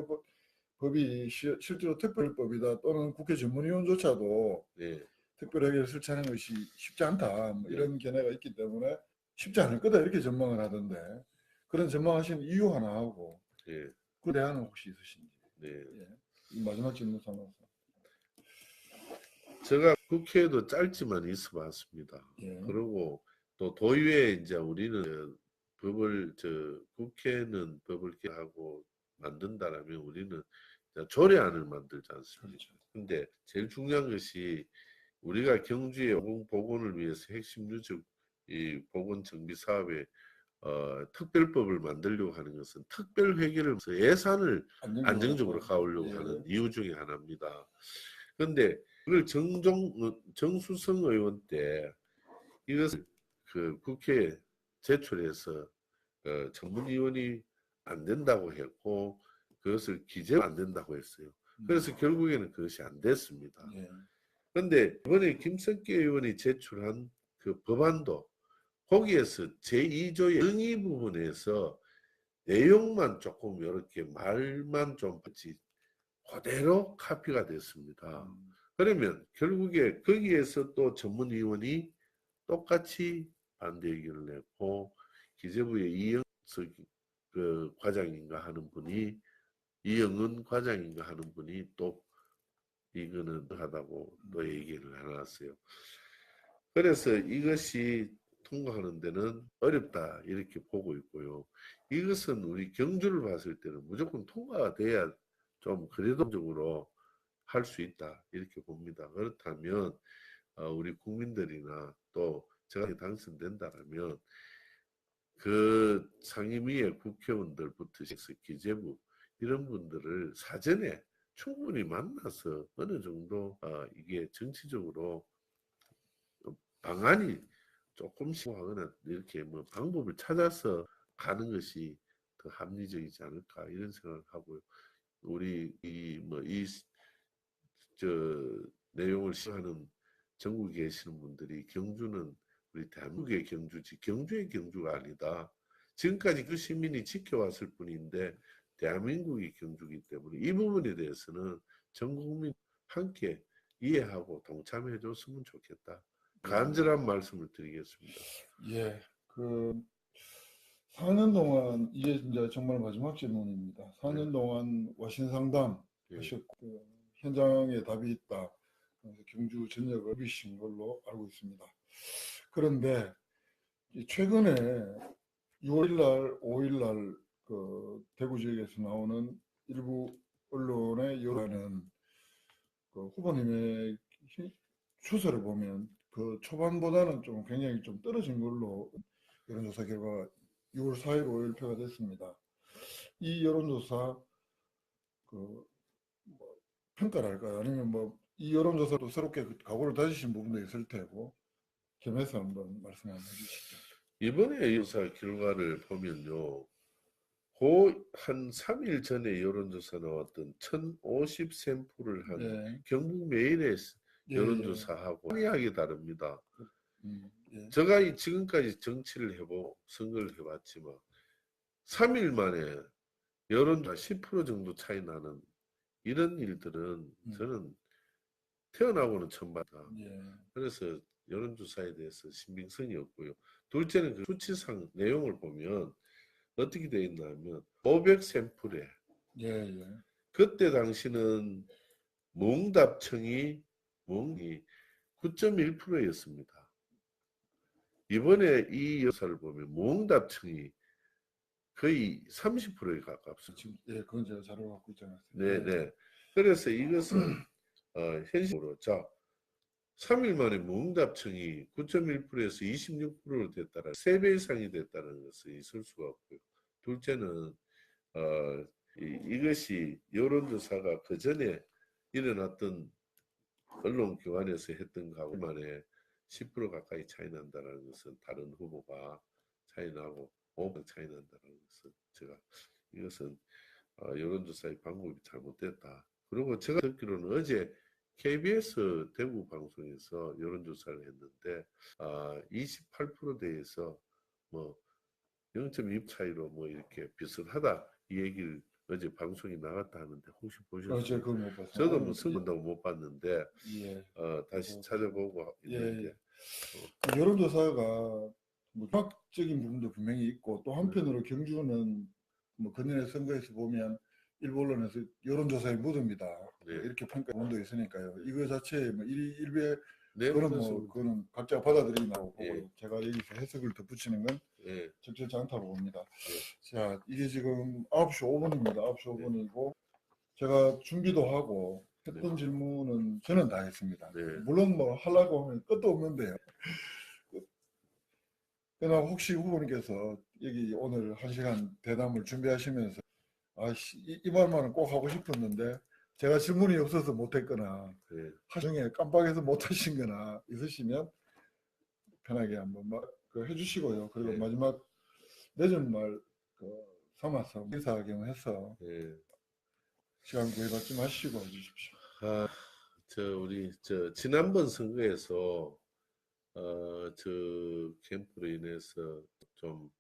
법이 실제로 특별법이다 또는 국회 전문위원조차도 예. 특별하게 설치하는 것이 쉽지 않다 뭐 예. 이런 견해가 있기 때문에 쉽지 않을 거다 이렇게 전망을 하던데 그런 전망하신 이유 하나 하고 예. 그 대안은 혹시 있으신지. 네. 예. 마지막 질문 삼아서. 제가 국회에도 짧지만 있어 봤습니다. 예. 그리고 또 도의회에 이제 우리는 법을 국회는 법을 하고 만든다라면 우리는 조례안을 만들지 않습니까? 그렇죠. 근데 제일 중요한 것이 우리가 경주의 보건을 위해서 핵심 유적 이 보건 정비 사업에 특별법을 만들려고 하는 것은 특별 회계를 예산을 안정적으로 가오려고 예. 하는 이유 중에 하나입니다. 그런데 그걸 정수성 의원 때 이것을 그 국회에 제출해서 전문위원이 안 된다고 했고 그것을 기재가 안 된다고 했어요. 그래서 결국에는 그것이 안 됐습니다. 예. 그런데 이번에 김성기 의원이 제출한 그 법안도 거기에서 제2조의 정의 부분에서 내용만 조금 이렇게 말만 좀 붙지 그대로 카피가 됐습니다. 그러면 결국에 거기에서 또 전문위원이 똑같이 반대 의견을 냈고 기재부의 이영석 그 과장인가 하는 분이 이영은 과장인가 하는 분이 또 이거는 하다고 또 얘기를 해놨어요. 그래서 이것이 통과하는 데는 어렵다 이렇게 보고 있고요. 이것은 우리 경주를 봤을 때는 무조건 통과가 돼야 좀 그래도적으로 할 수 있다 이렇게 봅니다. 그렇다면 우리 국민들이나 또 제가 당선된다면 그 상임위의 국회의원들부터 해서 기재부 이런 분들을 사전에 충분히 만나서 어느 정도 이게 정치적으로 방안이 조금씩 하거나 이렇게 뭐 방법을 찾아서 가는 것이 더 합리적이지 않을까 이런 생각을 하고요. 우리 저 내용을 시하는 전국에 계시는 분들이 경주는 우리 대한민국의 경주지 경주의 경주가 아니다. 지금까지 그 시민이 지켜왔을 뿐인데 대한민국의 경주이기 때문에 이 부분에 대해서는 전 국민 함께 이해하고 동참해 줬으면 좋겠다. 간절한 말씀을 드리겠습니다. 예. 그 4년 동안 이게 진짜 정말 마지막 질문입니다. 4년 동안 와신상담 하셨고 현장에 답이 있다. 경주 전역을 비신 걸로 알고 있습니다. 그런데 최근에 6월 날, 5일 날 그 대구 지역에서 나오는 일부 언론의 여론은 그 후보님의 추세를 보면 그 초반보다는 좀 굉장히 좀 떨어진 걸로 여론조사 결과가 6월 4일, 5일 표가 이 여론조사 그 뭐 평가랄까요? 아니면 뭐 이 여론조사도 새롭게 각오를 다지신 부분도 있을 테고 겸해서 한번 말씀 한번 해주시죠. 이번에 조사 결과를 보면요. 그 한 3일 전에 여론조사 나왔던 1050 샘플을 한 경북매일의 여론조사하고 완전하게 다릅니다. 제가 지금까지 정치를 해보고 선거를 해봤지만 3일 만에 여론조사 10% 정도 차이 나는 이런 일들은 저는 태어나고는 처음 봤다. 그래서 여론조사에 대해서 신빙성이 없고요. 둘째는 그 수치상 내용을 보면 어떻게 되어 있나 하면 500 샘플에 그때 당시는 무응답청이 9.1%였습니다. 이번에 이 여사를 보면 무응답청이 거의 30%에 가깝습니다. 지금 예, 그건 제가 자료 갖고 있잖아요. 네, 예. 네. 그래서 이것은 현실적으로 3일 만에 무응답청이 9.1%에서 26%로 됐다는 3배 이상이 됐다는 것을 있을 수가 없고요. 둘째는 이것이 여론조사가 그 전에 일어났던 언론기관에서 했던 거하고 만에 10% 가까이 차이 난다는 것은 다른 후보가 차이 나고 5% 차이 난다는 것은 제가 이것은 여론조사의 방법이 잘못됐다. 그리고 제가 듣기로는 어제 KBS 대구 방송에서 여론조사를 했는데 28%대에서 뭐 0.2 차이로 뭐 이렇게 비슷하다 이 얘기를 어제 방송이 나갔다 하는데 혹시 제가 보셨어요? 그걸 못 봤어요. 저도 뭐 선거한다고 못 봤는데 예. 다시 찾아보고 예, 있는데 예. 그 여론조사가 뭐 종합적인 부분도 분명히 있고 또 한편으로 경주는 뭐 금년의 선거에서 보면 일부 언론에서 여론조사에 묻습니다. 네. 이렇게 평가 부분도 있으니까요. 이거 자체에 뭐 일배 네, 그거는 뭐 그렇습니다. 그거는 각자 받아들이나고 보고 예. 제가 여기서 해석을 덧붙이는 건 예, 적절치 않다고 봅니다. 예. 자, 이게 지금 9시 5분입니다. 9시 5분이고 제가 준비도 하고 했던 질문은 저는 다 했습니다. 네. 물론 뭐 하려고 하면 끝도 없는데요. 그러나 혹시 후보님께서 여기 오늘 1시간 대담을 준비하시면서 아씨 이 말만은 꼭 하고 싶었는데 제가 질문이 없어서 못했거나 예. 하중에 깜빡해서 못하신 거나 있으시면 편하게 한번 그 해주시고요. 그리고 네. 마지막 늦은 말 삼아서 인사경해서 예. 시간 구애받지 마시고 해주십시오. 우리 지난번 선거에서 저 캠프로 인해서 좀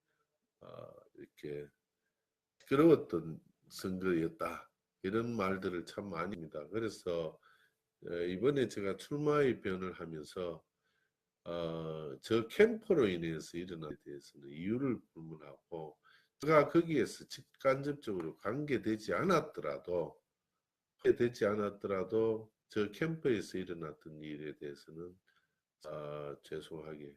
이렇게 시끄러웠던 선거였다 이런 말들을 참 많이 합니다. 그래서 이번에 제가 출마의 변을 하면서 저 캠프로 인해서 일어난 데 대해서는 이유를 불문하고 제가 거기에서 직간접적으로 되지 않았더라도 저 캠프에서 일어났던 일에 대해서는 죄송하게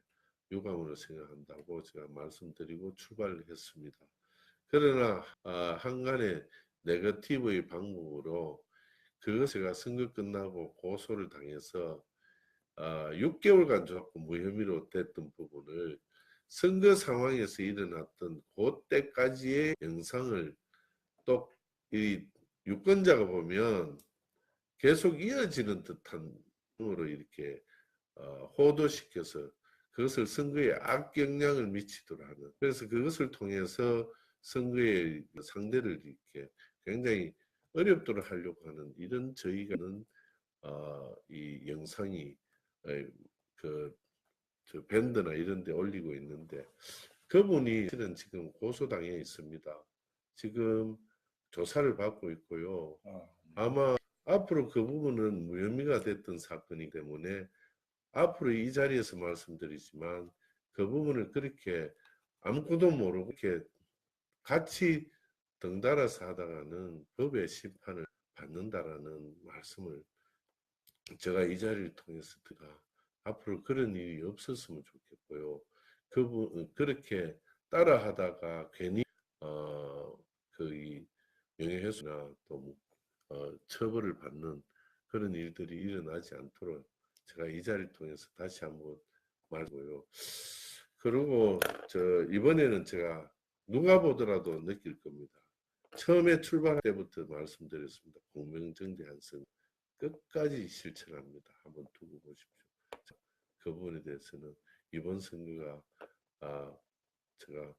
유감으로 생각한다고 제가 말씀드리고 출발을 했습니다. 그러나 한간의 네거티브의 방법으로 제가 선거 끝나고 고소를 당해서 6개월간 자꾸 무혐의로 됐던 부분을 선거 상황에서 일어났던 그때까지의 영상을 또 이 유권자가 보면 계속 이어지는 듯한 으로 이렇게 호도시켜서 그것을 선거에 악영향을 미치도록 하는 그래서 그것을 통해서 선거의 상대를 이렇게 굉장히 어렵도록 하려고 하는 이런 저희가는 이 영상이 저 밴드나 이런 데 올리고 있는데 그분이 실은 지금 고소당해 있습니다. 지금 조사를 받고 있고요. 아마 앞으로 그 부분은 무혐의가 됐던 사건이기 때문에 앞으로 이 자리에서 말씀드리지만 그 부분을 그렇게 아무것도 모르고 이렇게 같이 덩달아서 하다가는 법의 심판을 받는다라는 말씀을 제가 이 자리를 통해서 앞으로 그런 일이 없었으면 좋겠고요. 그렇게 따라 하다가 괜히 이 명예훼손이나 또 처벌을 받는 그런 일들이 일어나지 않도록 제가 이 자리를 통해서 다시 한번 말고요. 그리고 이번에는 제가 누가 보더라도 느낄 겁니다. 처음에 출발할 때부터 말씀드렸습니다. 공명정대한 선거 끝까지 실천합니다. 한번 두고 보십시오. 그 부분에 대해서는 이번 선거가 제가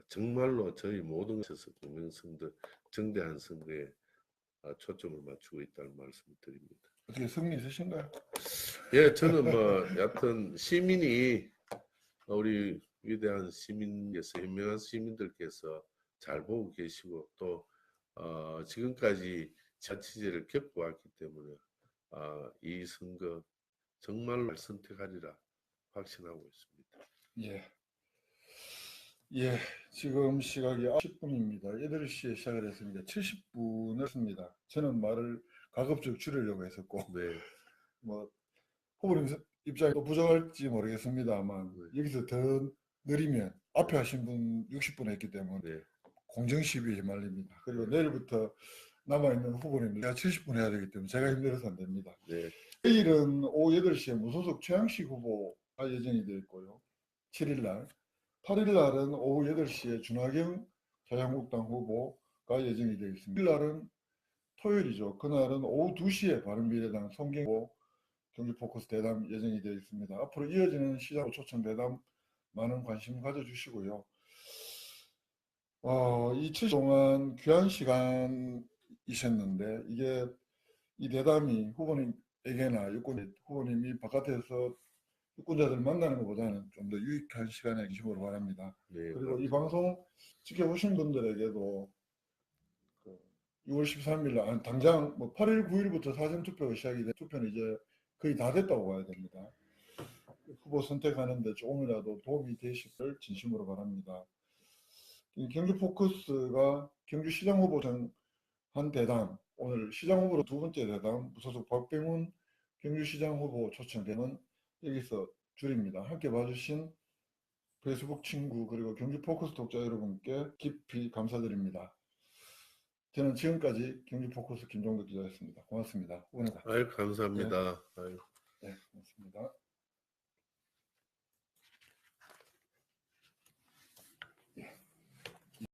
정말로 저희 모든 것에서 공명정대한 선거에 초점을 맞추고 있다는 말씀을 드립니다. 어떻게 승리 있으신가요? 예, 저는 뭐 여하튼 시민이 우리 위대한 시민께서 현명한 시민들께서 잘 보고 계시고 또 지금까지 자치제를 겪어왔기 때문에 이 선거 정말로 잘 선택하리라 확신하고 있습니다. 예. 예, 지금 시각이 9시 10분입니다. 8시에 시작을 했으니까 70분을 했습니다. 저는 말을 가급적 줄이려고 했었고, 네, 뭐, 후보님 입장이 또 부족할지 모르겠습니다만, 네, 여기서 더 느리면 앞에 하신 분 60분 했기 때문에 네, 공정 시비에 휘말립니다. 그리고 네. 내일부터 남아있는 후보님들 제가 70분 해야 되기 때문에 제가 힘들어서 안 됩니다. 네, 내일은 오후 8시에 무소속 최양식 후보가 예정이 되어 있고요. 7일날. 8일날은 오후 8시에 준하경 자유한국당 후보가 예정이 되어 있습니다. 9일날은 토요일이죠. 그날은 오후 2시에 바른미래당 송경 후보 경기포커스 대담 예정이 되어 있습니다. 앞으로 이어지는 시장 초청 대담 많은 관심 가져주시고요. 이 70분 동안 귀한 시간이셨는데 이게 이 대담이 후보님에게나 후보님이 바깥에서 유권자들 만나는 것보다는 좀 더 유익한 시간에 주시기 바랍니다. 네, 그리고 이 감사합니다. 방송 지켜보신 분들에게도 6월 13일 날 당장 뭐 8일, 9일부터 사전투표가 시작이 돼 투표는 이제 거의 다 됐다고 봐야 됩니다. 후보 선택하는데 조금이라도 도움이 되시길 진심으로 바랍니다. 경기 포커스가 경주시장 후보전 한 대담, 오늘 시장 후보로 두 번째 대담, 무소속 박병훈 경주시장 후보 초청되는 여기서 줄입니다. 함께 봐주신 페이스북 친구 그리고 경주 포커스 독자 여러분께 깊이 감사드립니다. 저는 지금까지 경주 포커스 김종덕 기자였습니다. 고맙습니다. 오늘 아유, 감사합니다. 아유. 네.